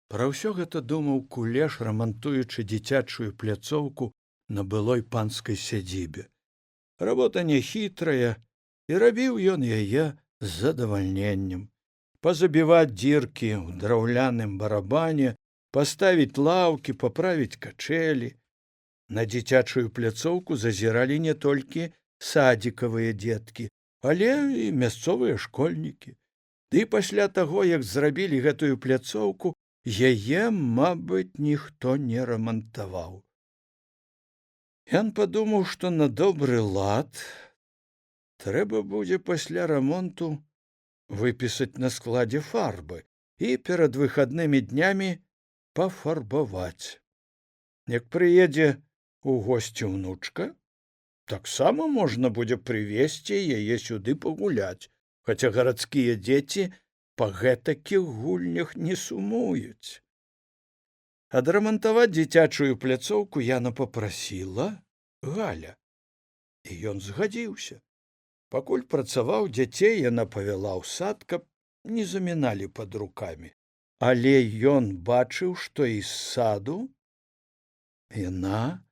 Пра ўсё гэта думаў Кулеш, рамантуючы дзіцячую пляцоўку на былой панскай сядзібе. Работа няхітрая, і рабіў ён яе з задавальненнем. Пазабіваць дзіркі ў драўляным барабане, паставіць лаўкі, паправіць качэлі. На дзіцячую пляцоўку зазіралі не толькі садзікавыя дзеткі, але і мясцовыя школьнікі. Ды пасля таго, як зрабілі гэтую пляцоўку, яе, мабыць, ніхто не рамантаваў. Ён падумаў, што на добры лад трэба будзе пасля рамонту выпісаць на складзе фарбы і перад выхаднымі днямі пафарбаваць. Як прыедзе у госці ўнучка, таксама можна будзе прывезці яе сюды пагуляць, хаця гарадскія дзеці па гэтакіх гульнях не сумуюць. Адрамантаваць дзіцячую пляцоўку Яна папрасіла Галя, і ён згадзіўся. Пакуль працаваў, дзяцей яна павяла ў сад, каб не заміналі пад рукамі. Але ён бачыў, што і з саду яна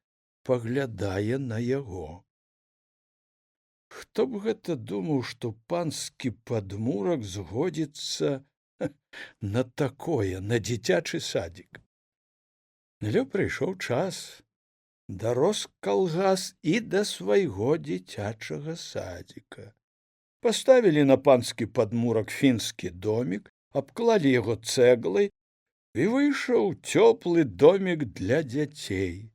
паглядае на яго. Хто б гэта думаў, што панскі падмурак згодзіцца на такое, на дзіцячы садзік. Але прыйшоў час, дарос калгас і да свайго дзіцячага садзіка. Паставілі на панскі падмурак фінскі домік, абклалі яго цэглай, і выйшаў цёплы домік для дзяцей.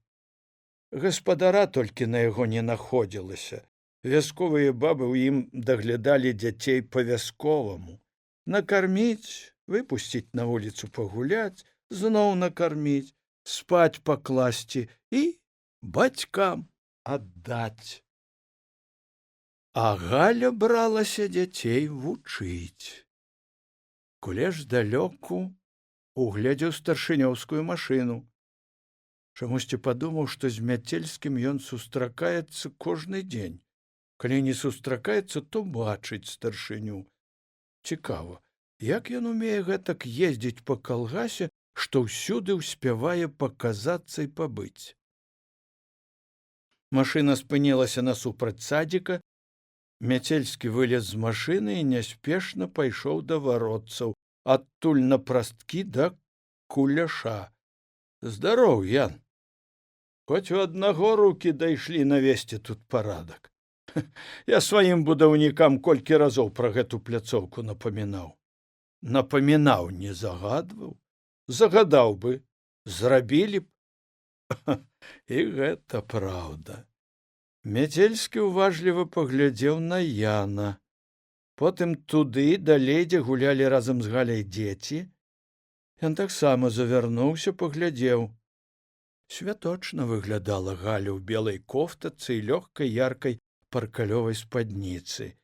Гаспадара толькі на яго не находзілася. Вясковыя бабы ў ім даглядалі дзяцей па-вясковаму. Накарміць, выпусціць на вуліцу пагуляць, зноў накарміць, спаць пакласці і бацькам аддаць. А Галя бралася дзяцей вучыць. Кулеш здалёку угледзеў старшынёўскую машыну. Чамусьці падумаў, што з Мяцельскім ён сустракаецца кожны дзень. Калі не сустракаецца, то бачыць старшыню. Цікава, як ён умее гэтак ездзіць па калгасе, што ўсюды ўспявае паказацца і пабыць. Машына спынілася насупраць садзіка. Мяцельскі вылез з машыны і няспешна пайшоў да варотцаў, адтуль на прасткі да Куляша. Здароў, Ян. Хоць у аднаго рукі дайшлі навесці тут парадак. Я сваім будаўнікам колькі разоў пра гэту пляцоўку напамінаў. Напамінаў, не загадваў. Загадаў бы, зрабілі б. І гэта праўда. Мяцельскі ўважліва паглядзеў на Яна. Потым туды, далей, дзе гулялі разам з Галяй дзеці. Ён таксама завярнуўся, паглядзеў. Святочна выглядала Галя ў белай кофтацы і лёгкай яркай паркалёвай спадніцы.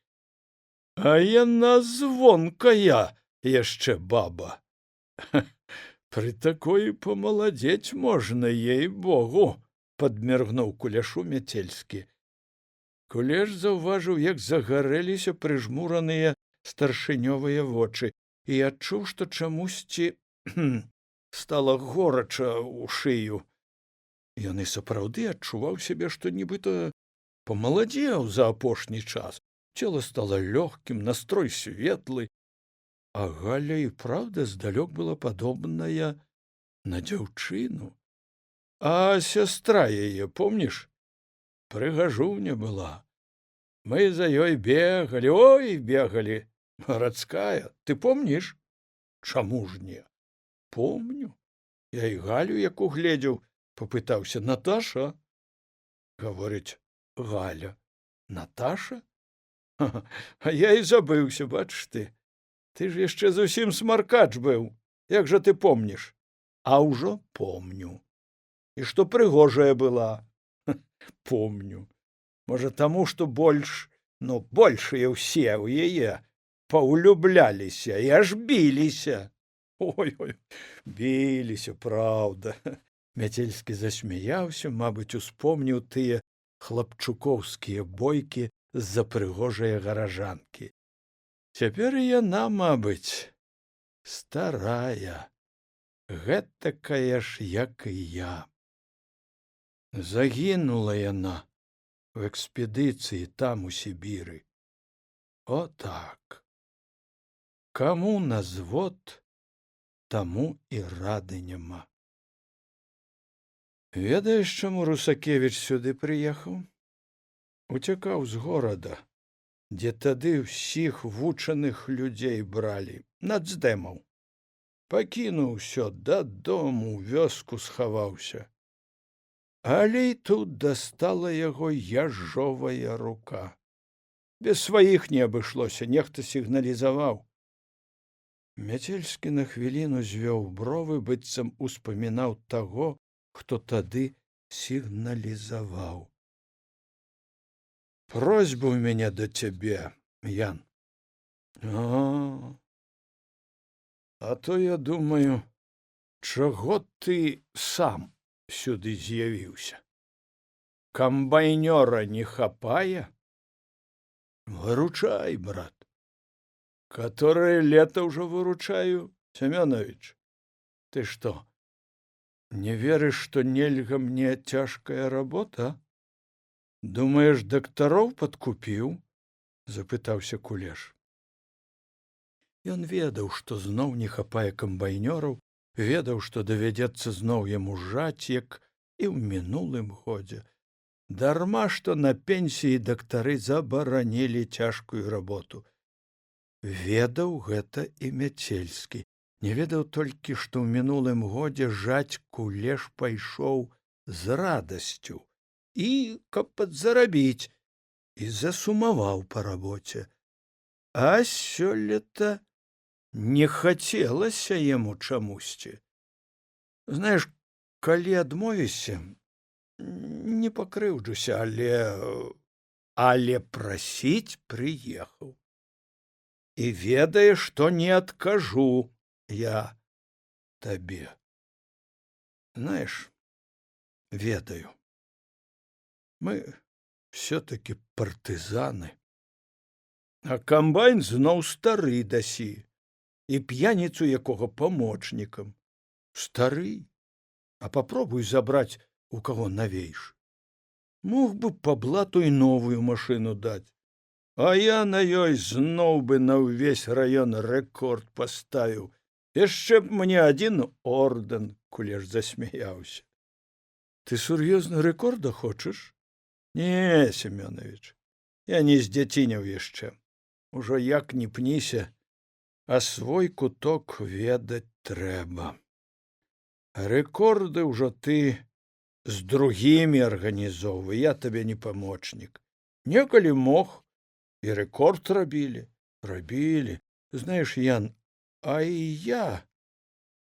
А яна звонкая яшчэ баба. Пры такой памаладзець можна, ей-богу, падміргнуў Куляшу Мяцельскі. Кулеш заўважыў, як загарэліся прыжмураныя старшынёвыя вочы, і адчуў, што чамусьці стала горача ў шыю. Ён і сапраўды адчуваў сябе, што нібыта памаладзеў за апошні час. Цела стала лёгкім, настрой светлы. А Галя і праўда здалёк была падобная на дзяўчыну. А сястра яе, помніш? Прыгажуня была. Мы за ёй бегалі, ой, бегалі. Гарадская, ты помніш? Чаму ж не? Помню. Я і Галю, як угледзеў, папытаўся: Наташа? Гаворыць: Галя. Наташа? А я і забыўся, бачыш ты. Ты ж яшчэ зусім смаркач быў. Як жа ты помніш? А ўжо помню. І што прыгожая была. Помню. Можа, таму, што большыя ўсе ў яе паўлюбляліся і аж біліся. Ой, біліся, праўда. Мяцельскі засмяяўся, мабыць, успомніў тыя хлапчукоўскія бойкі з-за прыгожае гаражанкі. Цяпер і яна, мабыць, старая, гэтакая ж, як і я. Загінула яна в экспедыцыі там, у Сібіры. О так! Каму назвод, таму і рады няма. Ведаеш, чаму Русакевіч сюды прыехаў? Уцякаў з горада, дзе тады ўсіх вучаных людзей бралі, нацдэмаў. Пакінуў усё, дадому, вёску схаваўся. Але і тут дастала яго яжовая рука. Без сваіх не абышлося, нехта сігналізаваў. Мяцельскі на хвіліну звёў бровы, быццам успамінаў таго, хто тады сігналізаваў. Просьба ў мяне да цябе, Ян. А то я думаю, чаго ты сам сюды з'явіўся? Камбайнёра не хапае? Выручай, брат. Которое лето ўжо выручаю, Семёнович. Ты што, не верыш, што нельга мне цяжкая работа? Думаеш, дактароў падкупіў? Запытаўся Кулеш. Ён ведаў, што зноў не хапае камбайнёраў, ведаў, што давядзецца зноў яму жаць, як і ў мінулым годзе. Дарма, што на пенсіі дактары забаранілі цяжкую работу. Ведаў гэта і Мяцельскі. Не ведаў толькі, што ў мінулым годзе жаць Кулеш пайшоў з радасцю і, каб падзарабіць, і засумаваў па рабоце. А сёлета не хацелася яму чамусьці. Знаеш, калі адмовішся, не пакрыўджуся, але прасіць прыехаў. І ведае, што не адкажу я табе. Знаеш, ведаю. Мы все-таки партызаны. А камбайн зноў стары дасі, і п'яніцу якога памочнікам. Стары, а попробуй забраць у каго навейш. Мог бы па блату і новую машыну даць. А я на ёй зноў бы на ўвесь раён рэкорд паставіў. Яшчэ б мне адзін ордэн, Кулеш засмяяўся. Ты сур'ёзна рэкорда хочаш? Не, Семёнович, я не здзяціняў яшчэ. Ужо як не пніся, а свой куток ведаць трэба. Рэкорды ўжо ты з другімі арганізоўвай, я табе не памочнік. Некалі мог, і рэкорд рабілі. Знаеш, Ян, а і я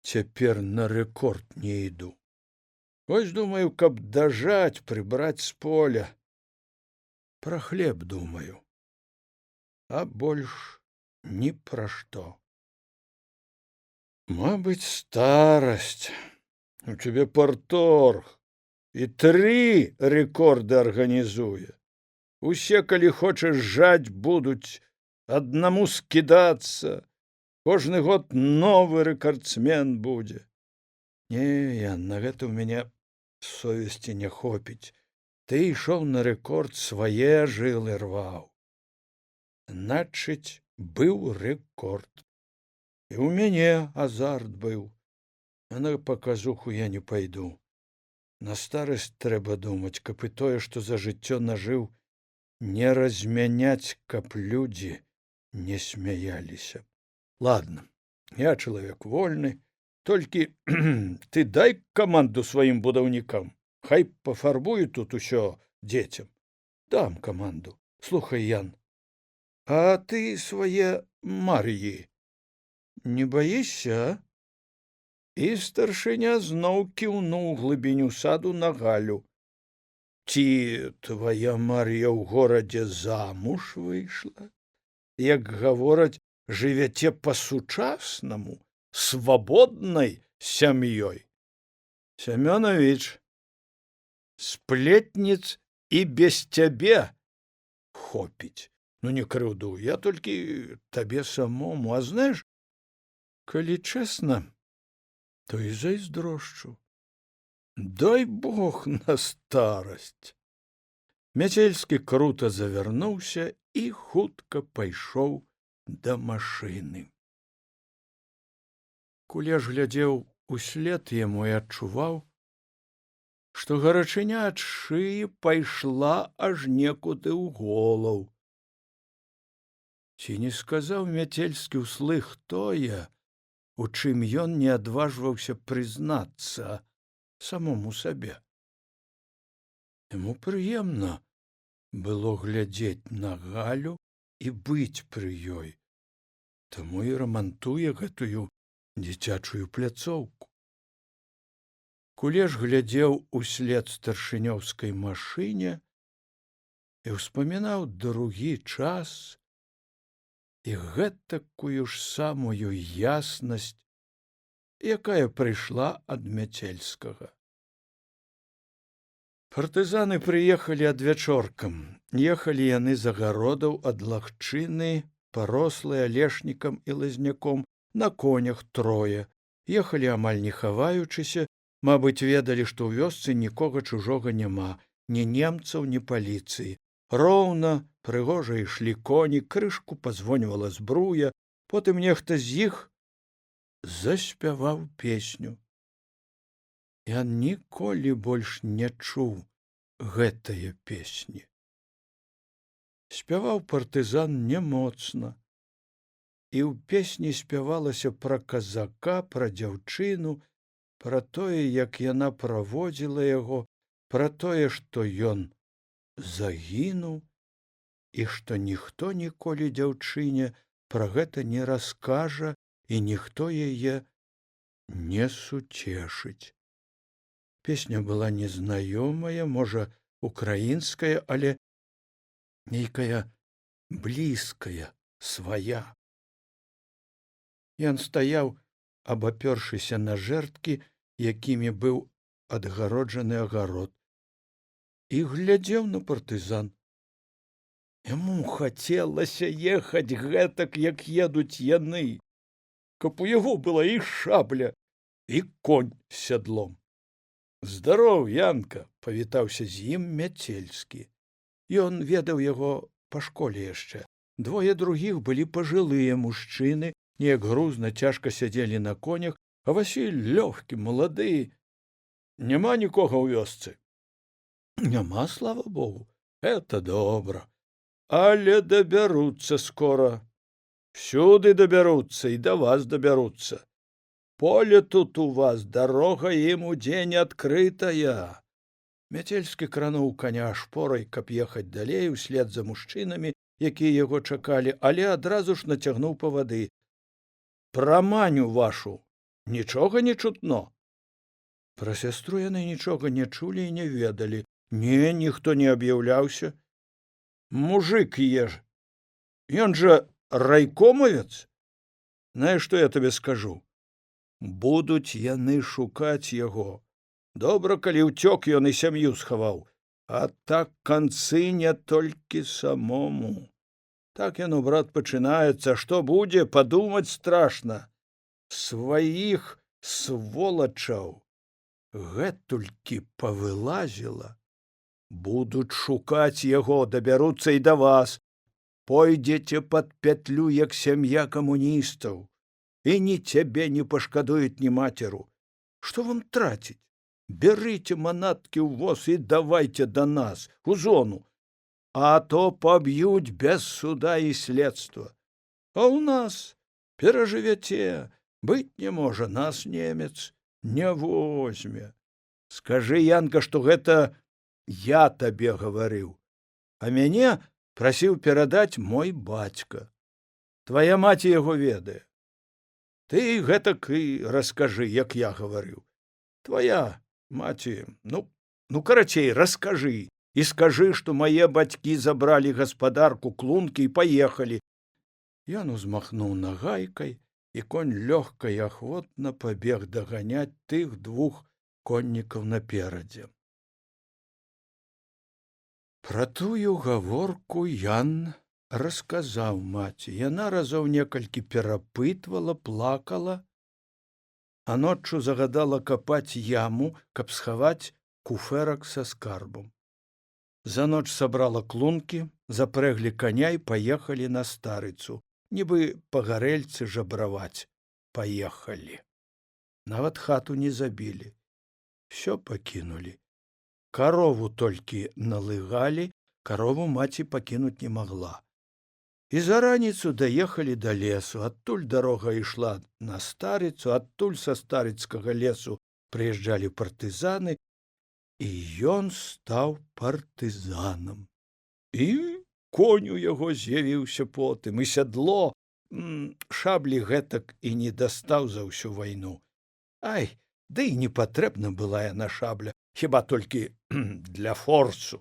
цяпер на рэкорд не іду. Вось думаю, каб дажаць, прыбраць з поля. Пра хлеб думаю, а больш ні пра што. Мабыць, старасць. У цябе парторг і 3 рэкорды арганізуе. Усе, калі хочаш жаць, будуць аднаму скідацца. Кожны год новы рэкардсмен будзе. Не, Ян, на гэта ў мяне совесці не хопіць. Ты ішоў на рэкорд, свае жылы рваў. Значыць, быў рэкорд. І ў мяне азарт быў. А на паказуху я не пайду. На старасць трэба думаць, каб і тое, што за жыццё нажыў, не размяняць, каб людзі не смяяліся. Ладно, я чалавек вольны, толькі ты дай каманду сваім будаўнікам, хай пафарбую тут усё дзецям. Дам каманду. Слухай, Ян, а ты свае Мар'і не баішся? І старшыня зноў кіўнуў глыбіню саду на Галю. Ці твая Мар'я ў горадзе замуж выйшла? Як гавораць, жывяце па-сучаснаму, свабоднай сям'ёй. Семёнович, сплетніц і без цябе хопіць. Ну, не крыўдуй, я толькі табе самому, а знаеш, калі чэсна, то і зайздрошчу. Дай Бог на старасць. Мяцельскі крута завярнуўся і хутка пайшоў да машыны. Кулеш глядзеў услед яму і адчуваў, што гарачыня ад шыі пайшла аж некуды ў голаў. Ці не сказаў Мяцельскі ўслых тое, у чым ён не адважваўся прызнацца самому сабе. Яму прыемна было глядзець на Галю і быць пры ёй, таму і рамантуе гэтую дзіцячую пляцоўку. Кулеш глядзеў услед старшынёўскай машыне і ўспамінаў другі час і гэтакую ж самую яснасць, якая прыйшла ад Мяцельскага. Партызаны прыехалі адвячоркам. Ехалі яны з агародаў ад лагчыны, парослыя алешнікам і лазняком, на конях трое. Ехалі амаль не хаваючыся, мабыць, ведалі, што ў вёсцы нікога чужога няма, ні немцаў, ні паліцыі. Роўна, прыгожа ішлі коні, крышку пазвоньвала збруя, потым нехта з іх заспяваў песню. Ян ніколі больш не чуў гэтае песні. Спяваў партызан немоцна, і ў песні спявалася пра казака, пра дзяўчыну, пра тое, як яна праводзіла яго, пра тое, што ён загінуў, і што ніхто ніколі дзяўчыне пра гэта не раскажа, і ніхто яе не суцешыць. Песня была незнаёмая, можа, украінская, але нейкая блізкая, свая. Ян стаяў, абапёршыся на жэрдкі, якімі быў адгароджаны агарод, і глядзеў на партызан. Яму хацелася ехаць гэтак, як едуць яны, каб у яго была і шабля, і конь з сядлом. Здароў, Янка, павітаўся з ім Мяцельскі. Ён ведаў яго па школе яшчэ. Двое другіх былі пажылыя мужчыны, неяк грузна цяжка сядзелі на конях, а Васіль лёгкі, малады. Няма нікога ў вёсцы? Няма, слава Богу. Это добра. Але дабяруцца скора. Всюды дабяруцца і да вас дабяруцца. Поле тут у вас, дарога ім удзень адкрытая. Мяцельскі крануў коня шпорай, каб ехаць далей услед за мужчынамі, якія яго чакалі, але адразу ж нацягнуў павады. Пра маню вашу нічога не чутно? Пра сястру яны нічога не чулі і не ведалі. Не, ніхто не аб'яўляўся. Мужик еш. Ён жа райкомавец. Знаеш, што я табе скажу? Будуць яны шукаць яго. Добра, калі ўцёк ён і сям'ю схаваў. А так канцы не толькі самому. Так яно, брат, пачынаецца. Што будзе, падумаць страшна. Сваіх сволачаў гэтулькі павылазіла. Будуць шукаць яго, дабяруцца і да вас. Пойдзеце пад пятлю, як сям'я камуністаў. І ні цябе не пашкадуюць, ні мацеру. Што вам траціць? Берите манаткі ў воз і давайте да нас, у зону, а то поб'ють без суда і следства. А ў нас перажывяце, быць не можа, нас немец не возьме. Скажы, Янка, што гэта я табе гаварыў, а мяне прасіў перадаць мой бацька. Твая маці яго ведае. Ты гэтак і раскажы, як я гаварыў. Твая маці, карацей, раскажы і скажы, што мае бацькі забралі гаспадарку клункі і паехалі. Ён узмахнуў нагайкай, і конь лёгка і ахвотна пабег даганяць тых двух коннікаў наперадзе. Пра тую гаворку Ян расказаў маці. Яна разоў некалькі перапытвала, плакала, а ноччу загадала капаць яму, каб схаваць куфэрак са скарбам. За ноч сабрала клункі, запрэглі каня і паехалі на старыцу. Нібы пагарэльцы жабраваць паехалі. Нават хату не забілі. Всё пакінулі. Карову толькі налыгалі, карову маці пакінуць не магла. І за раніцу даехалі да лесу. Адтуль дарога ішла на старыцу, адтуль са старыцкага лесу прыязджалі партызаны, і ён стаў партызанам. І конь у яго з'явіўся потым, і сядло, шаблі гэтак і не дастаў за ўсю вайну. Ай, ды і не патрэбна была яна шабля, хіба толькі для форсу.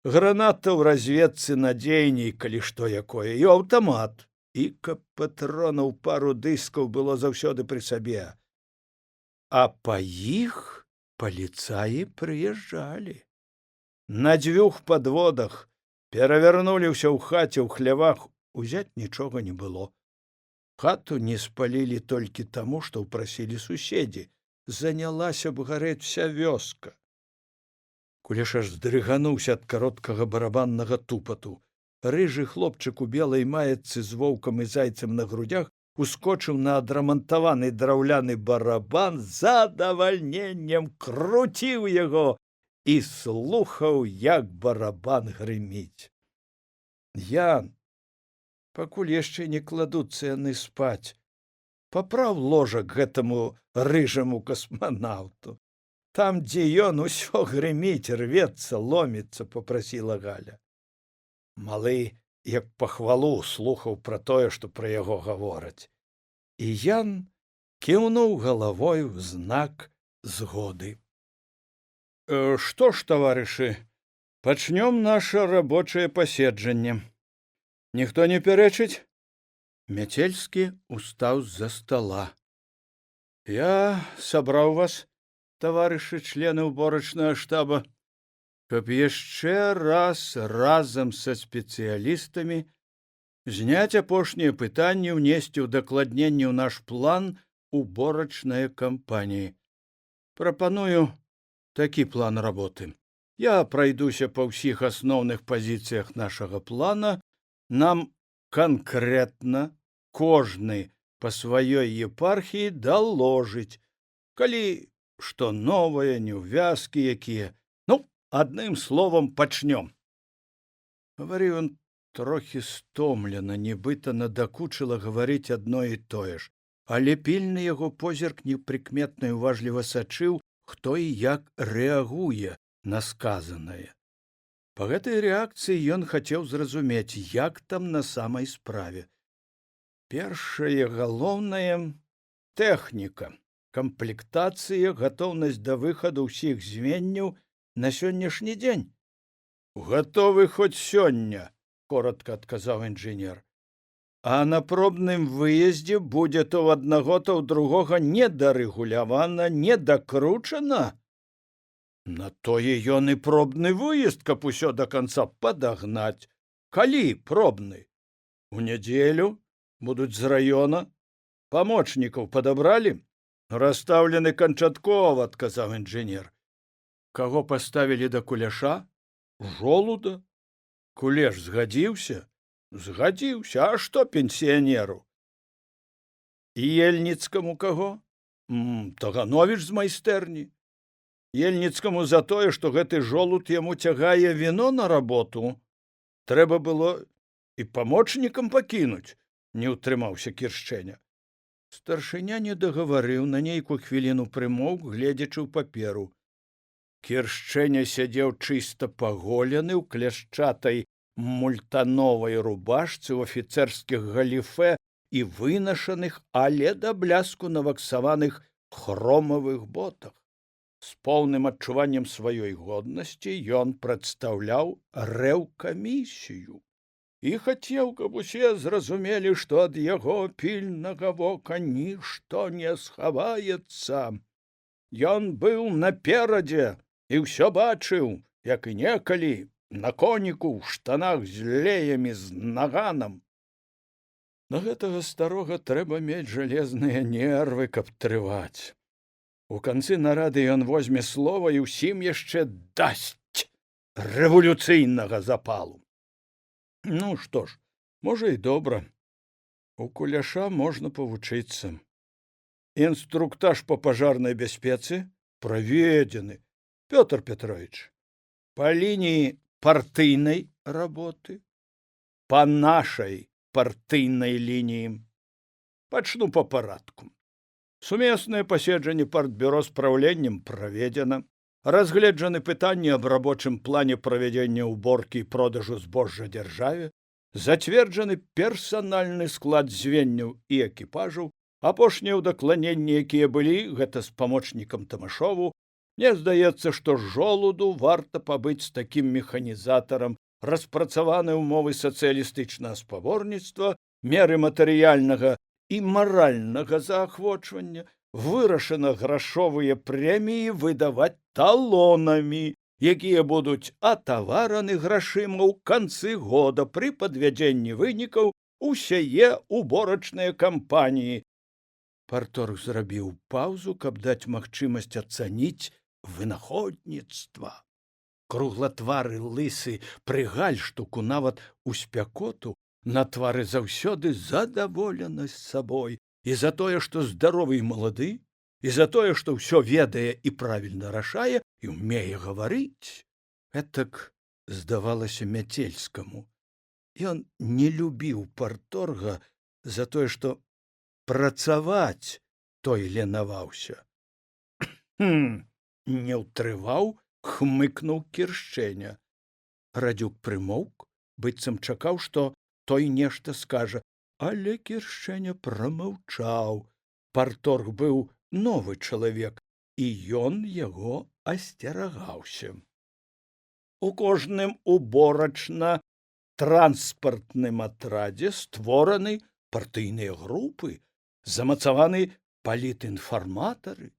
Граната ў разведцы надзейней, калі што якое, і аўтамат, і каб патронаў пару дыскаў было заўсёды пры сабе. А па іх паліцаі прыязджалі. На 2 падводах перавярнулі ўсё ў хаце, ў хлявах, узяць нічога не было. Хату не спалілі толькі таму, што ўпрасілі суседзі. Занялася б гарэць вся вёска. Кулеш аж здрыгануўся ад кароткага барабаннага тупату. Рыжы хлопчык у белай маечцы з воўкам і зайцем на грудях ускочыў на адрамантаваны драўляны барабан, з задавальненнем круціў яго і слухаў, як барабан грыміць. Ян, пакуль яшчэ не кладуцца яны спаць, паправ ложак гэтаму рыжаму касманаўту. Там, дзе ён, усё грыміць, рвецца, ломіцца, попрасіла Галя. Малы, як пахвалу, слухаў пра тое, што пра яго гавораць. І Ян кіўнуў галавой у знак згоды. Што ж, таварышы, пачнём наша рабочае паседжанне. Ніхто не пярэчыць? Мяцельскі устаў з-за стола. Я сабраў вас, таварышы члены ўборачнага штаба, каб яшчэ раз разам са спецыялістамі зняць апошнія пытанні, ўнесці ўдакладненні ў наш план уборачнай кампаніі. Прапаную такі план работы. Я прайдуся па ўсіх асноўных пазіцыях нашага плана. Нам канкрэтна кожны па сваёй епархіі даложыць, калі што новае, неўвязкі якія. Адным словам, пачнём. Гаварыў ён трохі стомлена, нібыта надакучыла гаварыць адно і тое ж, але пільны яго позірк непрыкметна і уважліва сачыў, хто і як рэагуе на сказанае. Па гэтай рэакцыі ён хацеў зразумець, як там на самай справе. Першае галоўнае — тэхніка, камплектацыя, гатоўнасць да выхаду ўсіх звенняў на сённяшні дзень. Гатовы хоць сёння, коротко адказаў інжынер. А на пробным выездзе будзе то ў аднаго, то ў другога недарэгулявана, недакручана. На тое ён і пробны выезд, каб усё да канца падагнаць. Калі пробны? У нядзелю будуць з раёна. Памочнікаў падабралі? Расстаўлены канчаткова, адказаў інжынер. Каго паставілі да куляша? Жолуда. Кулеш згадзіўся? Згадзіўся. А што пенсіянеру? І ельніцкаму каго? Тагановіч з майстэрні. Ельніцкаму за тое, што гэты жолуд яму цягае віно на работу. Трэба было і памочнікам пакінуць, не ўтрымаўся Кіршчэня. Старшыня не дагаварыў, на нейкую хвіліну прымоўк, гледзячы ў паперу. Кіршчэня сядзеў чыста паголены ў кляшчатай мультановай рубашцы, у афіцэрскіх галіфэ і вынашаных, але да бляску наваксаваных хромавых ботах. З поўным адчуваннем сваёй годнасці ён прадстаўляў рэўкамісію і хацеў, каб усе зразумелі, што ад яго пільнага вока нішто не схаваецца. Ён быў наперадзе і ўсё бачыў, як і некалі на коніку ў штанах з леямі з наганам. На гэтага старога трэба мець жалезныя нервы, каб трываць. У канцы нарады ён возьме слова і ўсім яшчэ дасць рэвалюцыйнага запалу. Ну што ж, можа і добра. У куляша можна павучыцца. Інструктаж па пажарнай бяспецы праведзены, Пётр Петрович, па лініі партыйнай работы, па нашай партыйнай лініі. Пачну па парадку. Сумеснае паседжанне партбюро з праўленнем праведзена. Разгледжаны пытанні аб рабочым плане правядзення ўборкі і продажу збожжа дзяржаве. Зацверджаны персанальны склад звенняў і экіпажаў. Апошнія ўдакланенні, якія былі, гэта з памочнікам Тамашову. Мне здаецца, што жолуду варта пабыць з такім механізатарам. Распрацаваны ўмовы сацыялістычнага спаборніцтва, меры матэрыяльнага і маральнага заахвочвання, вырашана грашовыя прэміі выдаваць талонамі, якія будуць атавараны грашыма ў канцы года пры падвядзенні вынікаў усяе уборачныя кампаніі. Парторг зрабіў паўзу, каб даць магчымасць ацаніць вынаходніцтва. Круглатвары лысы пры гальштуку, нават у спякоту, на твары заўсёды задаволенасць сабой і за тое, што здаровы і малады, і за тое, што ўсё ведае і правільна рашае і ўмее гаварыць. Гэтак здавалася Мяцельскаму. Ён не любіў парторга за тое, што працаваць той ленаваўся. Не ўтрываў, хмыкнуў Кіршчэня. Радзюк прымоўк, быццам чакаў, што той нешта скажа, але Кіршчэня прамаўчаў. Парторг быў новы чалавек, і ён яго асцерагаўся. У кожным уборачна-транспартным атрадзе створаны партыйныя групы, замацаваны палітінфарматары.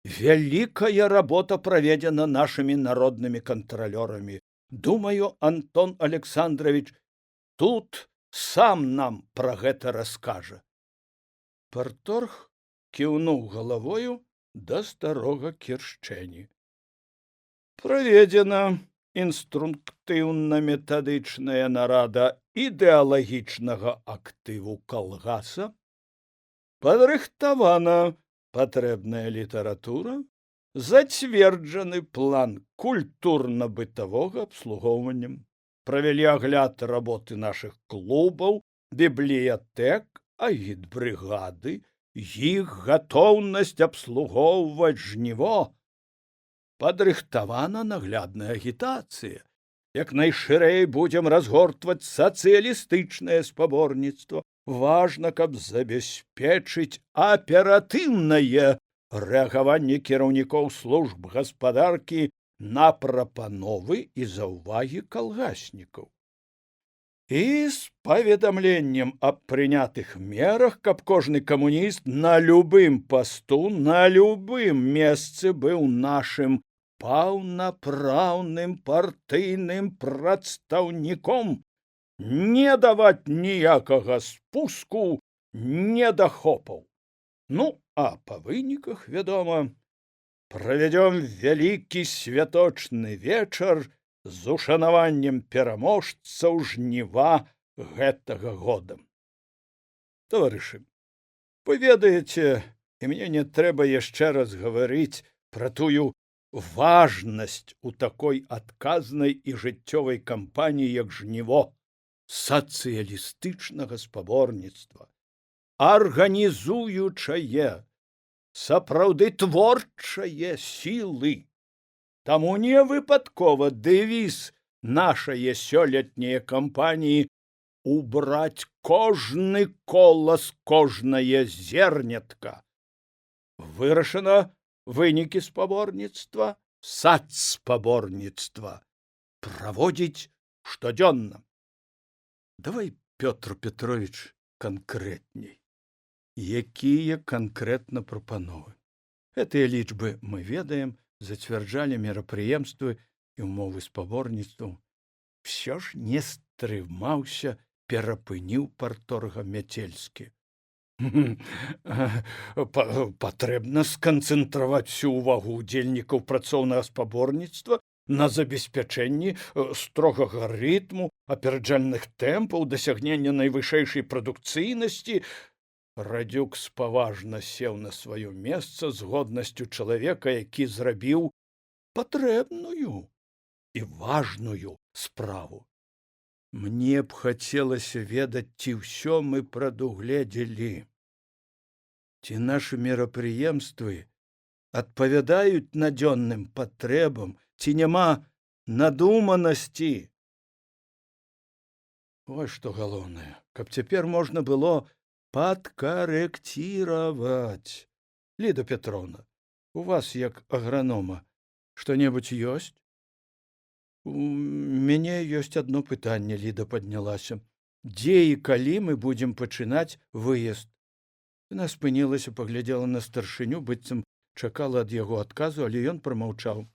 Вялікая работа праведзена нашымі народнымі кантралёрамі. Думаю, Антон Александрович тут сам нам пра гэта раскажа. Парторг кіўнуў галавою да старога Кіршчэні. Праведзена інструктыўна-метадычная нарада ідэалагічнага актыву калгаса, падрыхтавана патрэбная літаратура, зацверджаны план культурна-бытавога абслугоўвання, правялі агляд работы нашых клубаў, бібліятэк, агітбрыгады, іх гатоўнасць абслугоўваць жніво. Падрыхтавана наглядная агітацыя. Як найшырэй будзем разгортваць сацыялістычнае спаборніцтва. Важна, каб забяспечыць аператыўнае рэагаванне кіраўнікоў служб гаспадаркі на прапановы і заўвагі калгаснікаў. І з паведамленнем аб прынятых мерах, каб кожны камуніст на любым пасту, на любым месцы быў нашым паўнапраўным партыйным прадстаўніком, не даваць ніякага спуску, недахопаў. Ну, а па выніках, вядома, правядзём вялікі святочны вечар з ушанаваннем пераможцаў жніва гэтага года. Таварышы, вы ведаеце, і мне не трэба яшчэ раз гаварыць пра тую важнасць у такой адказнай і жыццёвай кампаніі, як жніво сацыялістычнага спаборніцтва, арганізуючае, сапраўды творчае сілы. Таму не выпадкова дэвіз нашае сёлетняе кампаніі убраць кожны колас, кожнае зернятка. Вырашана вынікі спаборніцтва, сацспаборніцтва праводзіць штодзённа. Давай, Пётр Петрович, канкрэтней. Якія канкрэтна прапановы? Гэтыя лічбы мы ведаем, зацвярджалі мерапрыемствы і ўмовы спаборніцтваў. Всё ж не стрымаўся, перапыніў парторга Мяцельскі. Патрэбна сканцэнтраваць всю ўвагу ўдзельнікаў працоўнага спаборніцтва на забеспячэнні строгага рытму, апераджальных тэмпаў, дасягнення найвышэйшай прадукцыйнасці. Радзюк спаважна сеў на сваё месца з годнасцю чалавека, які зрабіў патрэбную і важную справу. Мне б хацелася ведаць, ці ўсё мы прадугледзелі. Ці нашы мерапрыемствы адпавядаюць надзённым патрэбам, ці няма надуманасці. Вось што галоўнае, каб цяпер можна было падкарэкціраваць. Ліда Петровна, у вас, як агранома, што-небудзь ёсць? У мяне ёсць адно пытанне, Ліда паднялася. Дзе і калі мы будзем пачынаць выезд? Яна спынілася, паглядзела на старшыню, быццам чакала ад яго адказу, але ён прамаўчаў.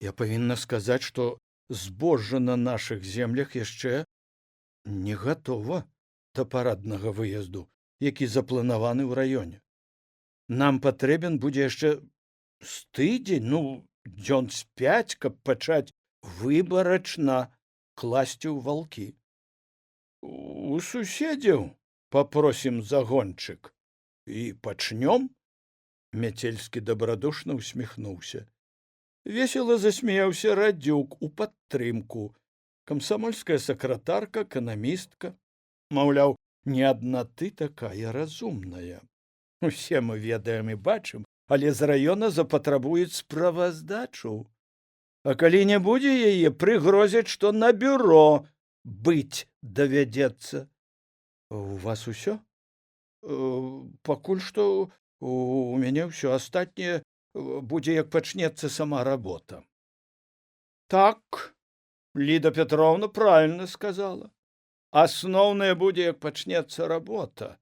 Я павінна сказаць, што збожжа на нашых землях яшчэ не гатова да параднага выезду, які запланаваны ў раёне. Нам патрэбен будзе яшчэ з тыдзень, дзён з 5, каб пачаць выбарачна класці ў валкі. У суседзяў папросім загончык і пачнём. Мяцельскі дабрадушна усміхнуўся. Весела засмяяўся Радзюк у падтрымку. Камсамольская сакратарка, эканамістка. Маўляў, не адна ты такая разумная. Усе мы ведаем і бачым, але з раёна запатрабуюць справаздачу. А калі не будзе яе, прыгрозяць, што на бюро быць давядзецца. У вас усё? Пакуль што у мяне ўсё. Астатняе будзе, як пачнецца сама работа. Так, Ліда Петровна правильно сказала. Асноўнае будзе, як пачнецца работа.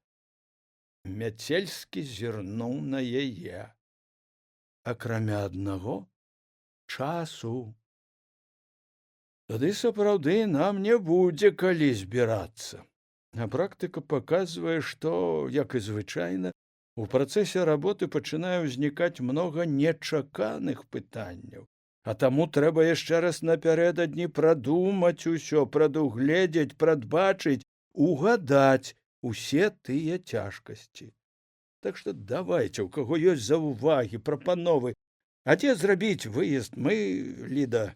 Мяцельскі зірнуў на яе. Акрамя аднаго часу. Тады сапраўды нам не будзе калі збірацца. А практыка паказвае, што, як і звычайна, у працэсе работы пачынае ўзнікаць многа нечаканых пытанняў. А таму трэба яшчэ раз напярэдадні прадумаць усё, прадугледзець, прадбачыць, угадаць усе тыя цяжкасці. Так што давайце, у каго ёсць заўвагі, прапановы. А дзе зрабіць выезд, мы, Ліда,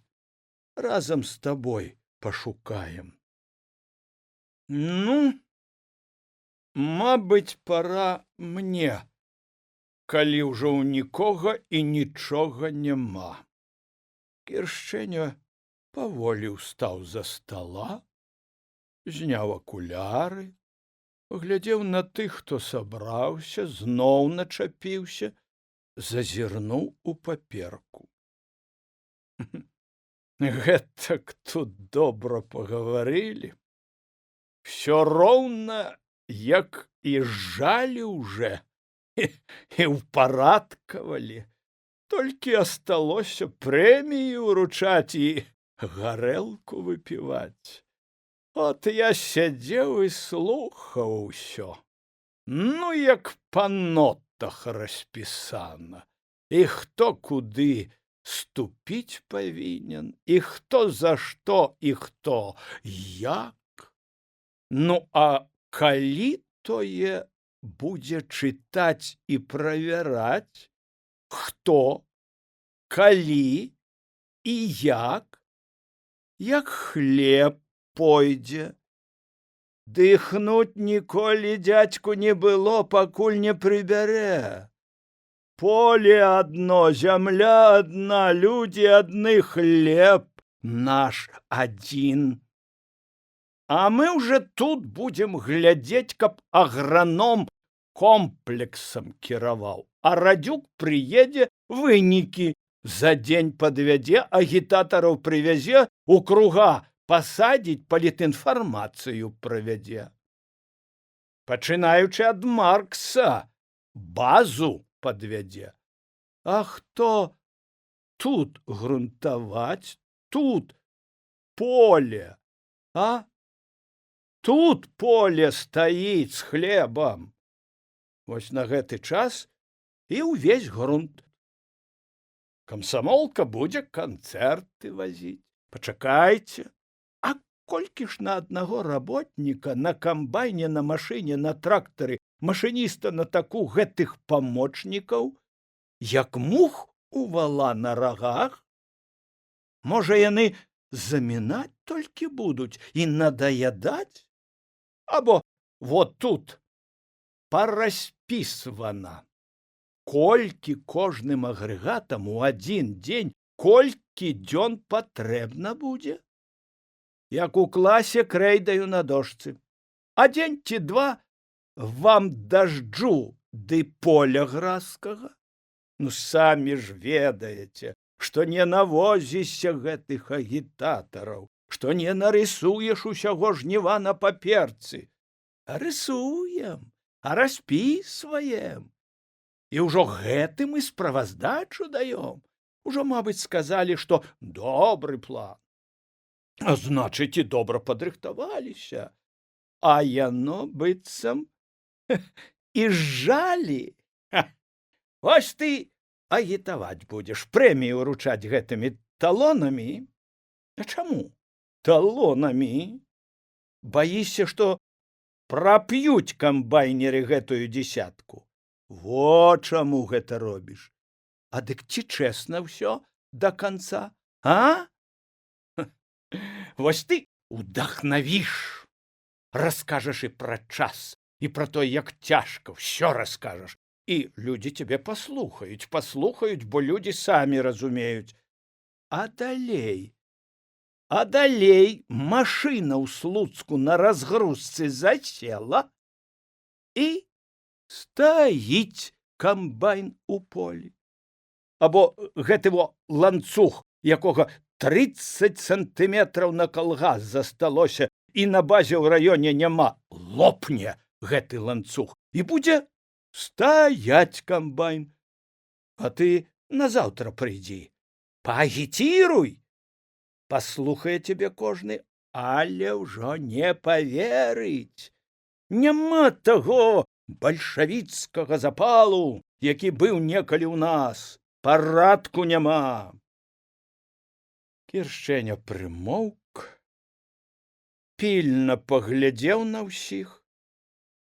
разам з табой пашукаем. Мабыць, пара мне, калі ўжо ў нікога і нічога няма. Кіршчэня паволі ўстаў за стала, зняў акуляры, паглядзеў на тых, хто сабраўся, зноў начапіўся, зазірнуў у паперку. Гэтак тут добра пагаварылі. Всё роўна, як і жалі ўжо, і ўпарадкавалі. Толькі асталося прэміі ўручаць і гарэлку выпіваць. От я сядзеў і слухаў усё. Як па нотах распісана. І хто куды ступіць павінен, і хто за што, і хто як. А калі тое будзе чытаць і правяраць, хто калі і як хлеб пойдзе. Дыхнуць ніколі дзядзьку не было, пакуль не прыбярэ. Поле адно, зямля адна, людзі адны, хлеб наш адзін. А мы уже тут будзем глядзець, каб аграном комплексам кіраваў, а Радзюк прыедзе, вынікі за дзень падвядзе, агітатараў прывязе, у круга пасадзіць, палітінфармацыю правядзе. Пачынаючы ад Маркса, базу падвядзе. А хто тут грунтаваць, тут поле, а? Тут поле стаіць з хлебам. Вось на гэты час і ўвесь грунт. Камсамолка будзе канцэрты вазіць. Пачакайце. А колькі ж на аднаго работніка, на камбайне, на машыне, на трактары, машыніста на таку гэтых памочнікаў, як мух у вала на рагах? Можа, яны замінаць толькі будуць і надаядаць? Або вот тут параспісвана, колькі кожным агрэгатам у адзін дзень, колькі дзён патрэбна будзе? Як у класе крэйдаю на дошцы. А дзень ці два вам дажджу ды поля гразкага? Ну, самі ж ведаеце, што не навозішся гэтых агітатараў, што не нарысуеш усяго жніва на паперцы. А рысуем, а распісваем. І ўжо гэтым і справаздачу даём. Ужо, мабыць, сказалі, што добры план. А значыць, і добра падрыхтаваліся. А яно, быццам, і жалі. Вось ты агітаваць будзеш, прэмію ўручаць гэтымі талонамі. А чаму талонамі? Баішся, што прап'юць камбайнеры гэтую дзесятку. Во чаму гэта робіш. А дык ці чэсна ўсё да канца, а? Вось ты удахнавіш, раскажаш і пра час, і пра то, як цяжка, ўсё раскажаш. І людзі цябе паслухаюць, бо людзі самі разумеюць. А далей машына ў Слуцку на разгрузцы засела і стаіць камбайн у полі. Або гэты ланцуг, якога 30 сантыметраў на калгас засталося, і на базе ў раёне няма, лопне гэты ланцуг, і будзе стаяць камбайн. А ты назаўтра прыйдзі, паагіціруй. Паслухае цябе кожны, але ўжо не паверыць. Няма таго бальшавіцкага запалу, які быў некалі ў нас. Парадку няма. Кіршчэня прымоўк, пільна паглядзеў на ўсіх,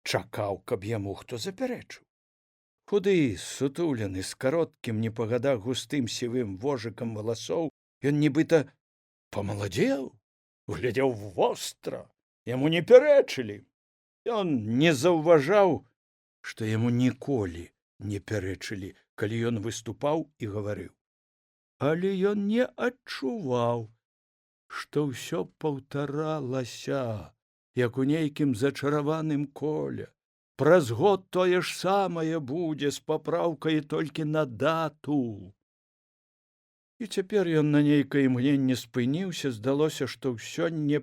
чакаў, каб яму хто запярэчыў. Худы, сутулены, з кароткім не па гадах густым сівым вожыкам валасоў, ён нібыта памаладзеў, глядзеў востра, яму не пярэчылі. Ён не заўважаў, што яму ніколі не пярэчылі, калі ён выступаў і гаварыў. Але ён не адчуваў, што ўсё паўтаралася, як у нейкім зачараваным коле. Праз год тое ж самае будзе з папраўкай толькі на дату. І цяпер ён на нейкае імгненне спыніўся, здалося, што ўсё не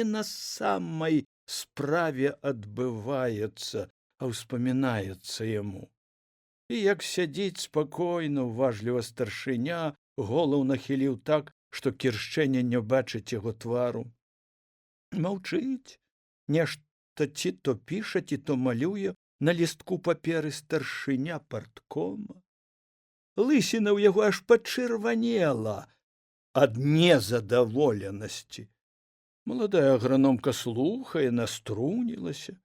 на самай справе адбываецца, а ўспамінаецца яму. І як сядзіць спакойна, уважліва старшыня, голаў нахіліў так, што Кіршчэня не бачыць яго твару. Маўчыць, нешта ці то піша, ці то малюе на лістку паперы старшыня парткома. Лысіна ў яго аж пачырванела ад незадаволенасці. Маладая аграномка слухае, наструнілася.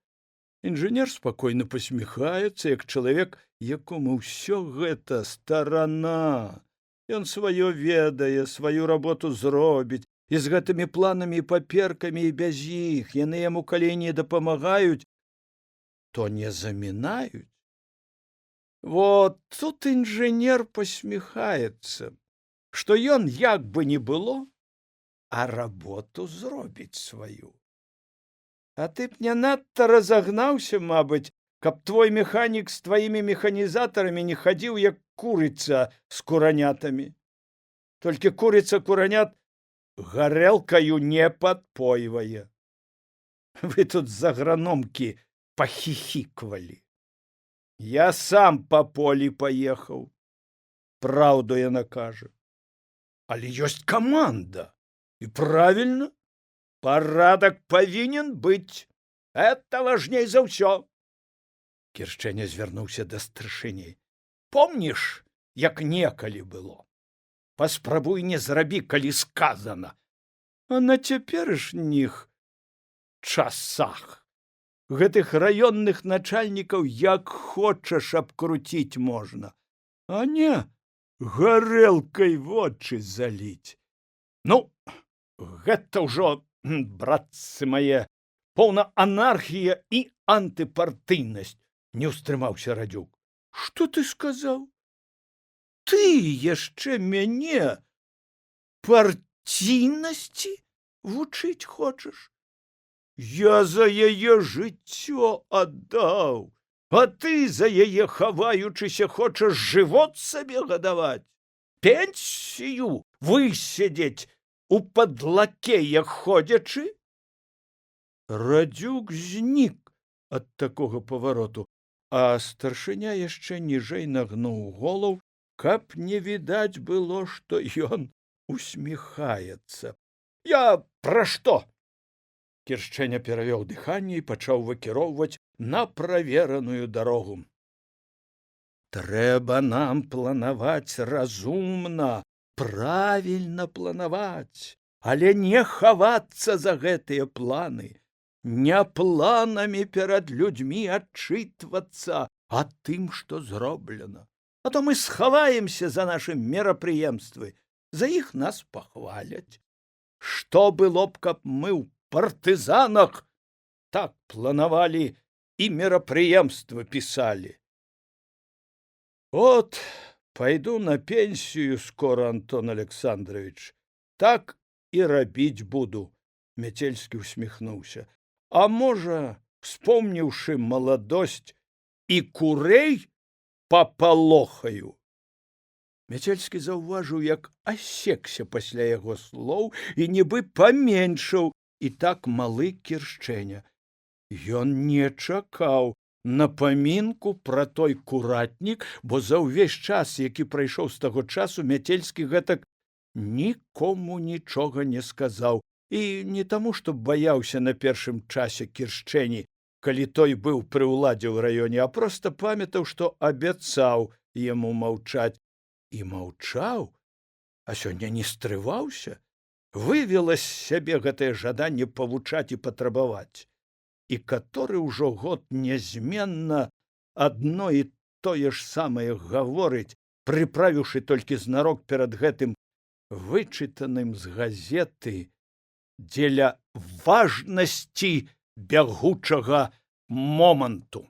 Інжынер спакойна пасміхаецца, як чалавек, якому ўсё гэта старана, Ён сваё ведае, сваю работу зробіць, і з гэтымі планамі і паперкамі, і без іх яны яму калі не дапамагаюць, то не замінаюць. Вот тут інжынер посміхаецца, што ён як бы не было, а работу зробіць сваю. А ты б не надта разагнаўся, мабыць, каб твой механік з тваімі механізатарамі не хадзіў, як курыца з куранятамі. Толькі курыца куранят гарэлкаю не падпойвае. Вы тут з аграномкі пахіхіквалі. Я сам па полі паехаў. Праўду яна кажа. Але ёсць каманда. І правільна. Парадак павінен быць. Это важней за ўсё. Кіршчэня звярнуўся да старшыні. Помніш, як некалі было? Паспрабуй не зрабі, калі сказана. А на цяперашніх часах гэтых раённых начальнікаў як хочаш абкруціць можна, а не гарэлкай вочы заліць. Ну, гэта ўжо, братцы мае, поўна анархія і антыпартыйнасць, не ўстрымаўся Радзюк. Што ты сказаў? Ты яшчэ мяне партійнасці вучыць хочаш? Я за яе жыццё аддаў, а ты за яе хаваючыся хочаш жывот сабе гадаваць, пенсію высядзець у падлакеях ходзячы? Радзюк знік ад такога павароту, а старшыня яшчэ ніжэй нагнуў голаў, каб не відаць было, што ён усміхаецца. Я пра што? Кіршчэня перавёў дыханне і пачаў выкіроўваць на правераную дарогу. Трэба нам планаваць разумна, правільна планаваць, але не хавацца за гэтыя планы, не планамі перад людзьмі адчытвацца, а тым, што зроблена. А то мы схаваемся за нашы мерапрыемствы, за іх нас пахваляць. Што было б, каб мы ў партызанах так планавалі і мерапрыемствы пісалі? От пойду на пенсію скора, Антон Александрович. Так і рабіць буду, Мяцельскі усміхнуўся. А можа, вспомніўшы маладосць, і курэй папалохаю. Мяцельскі заўважыў, як асекся пасля яго слоў і нібы паменшаў і так малы Кіршчэня. Ён не чакаў напамінку пра той куратнік, бо за ўвесь час, які прайшоў з таго часу, Мяцельскі гэтак нікому нічога не сказаў. І не таму, што баяўся на першым часе Кіршчэні, калі той быў пры ўладзе ў раёне, а проста памятаў, што абяцаў яму маўчаць. І маўчаў, а сёння не стрываўся, вывела з сябе гэтае жаданне павучаць і патрабаваць. І каторы ўжо год нязменна адно і тое ж самае гаворыць, прыправіўшы толькі знарок перад гэтым вычытаным з газеты дзеля важнасці бягучага моманту.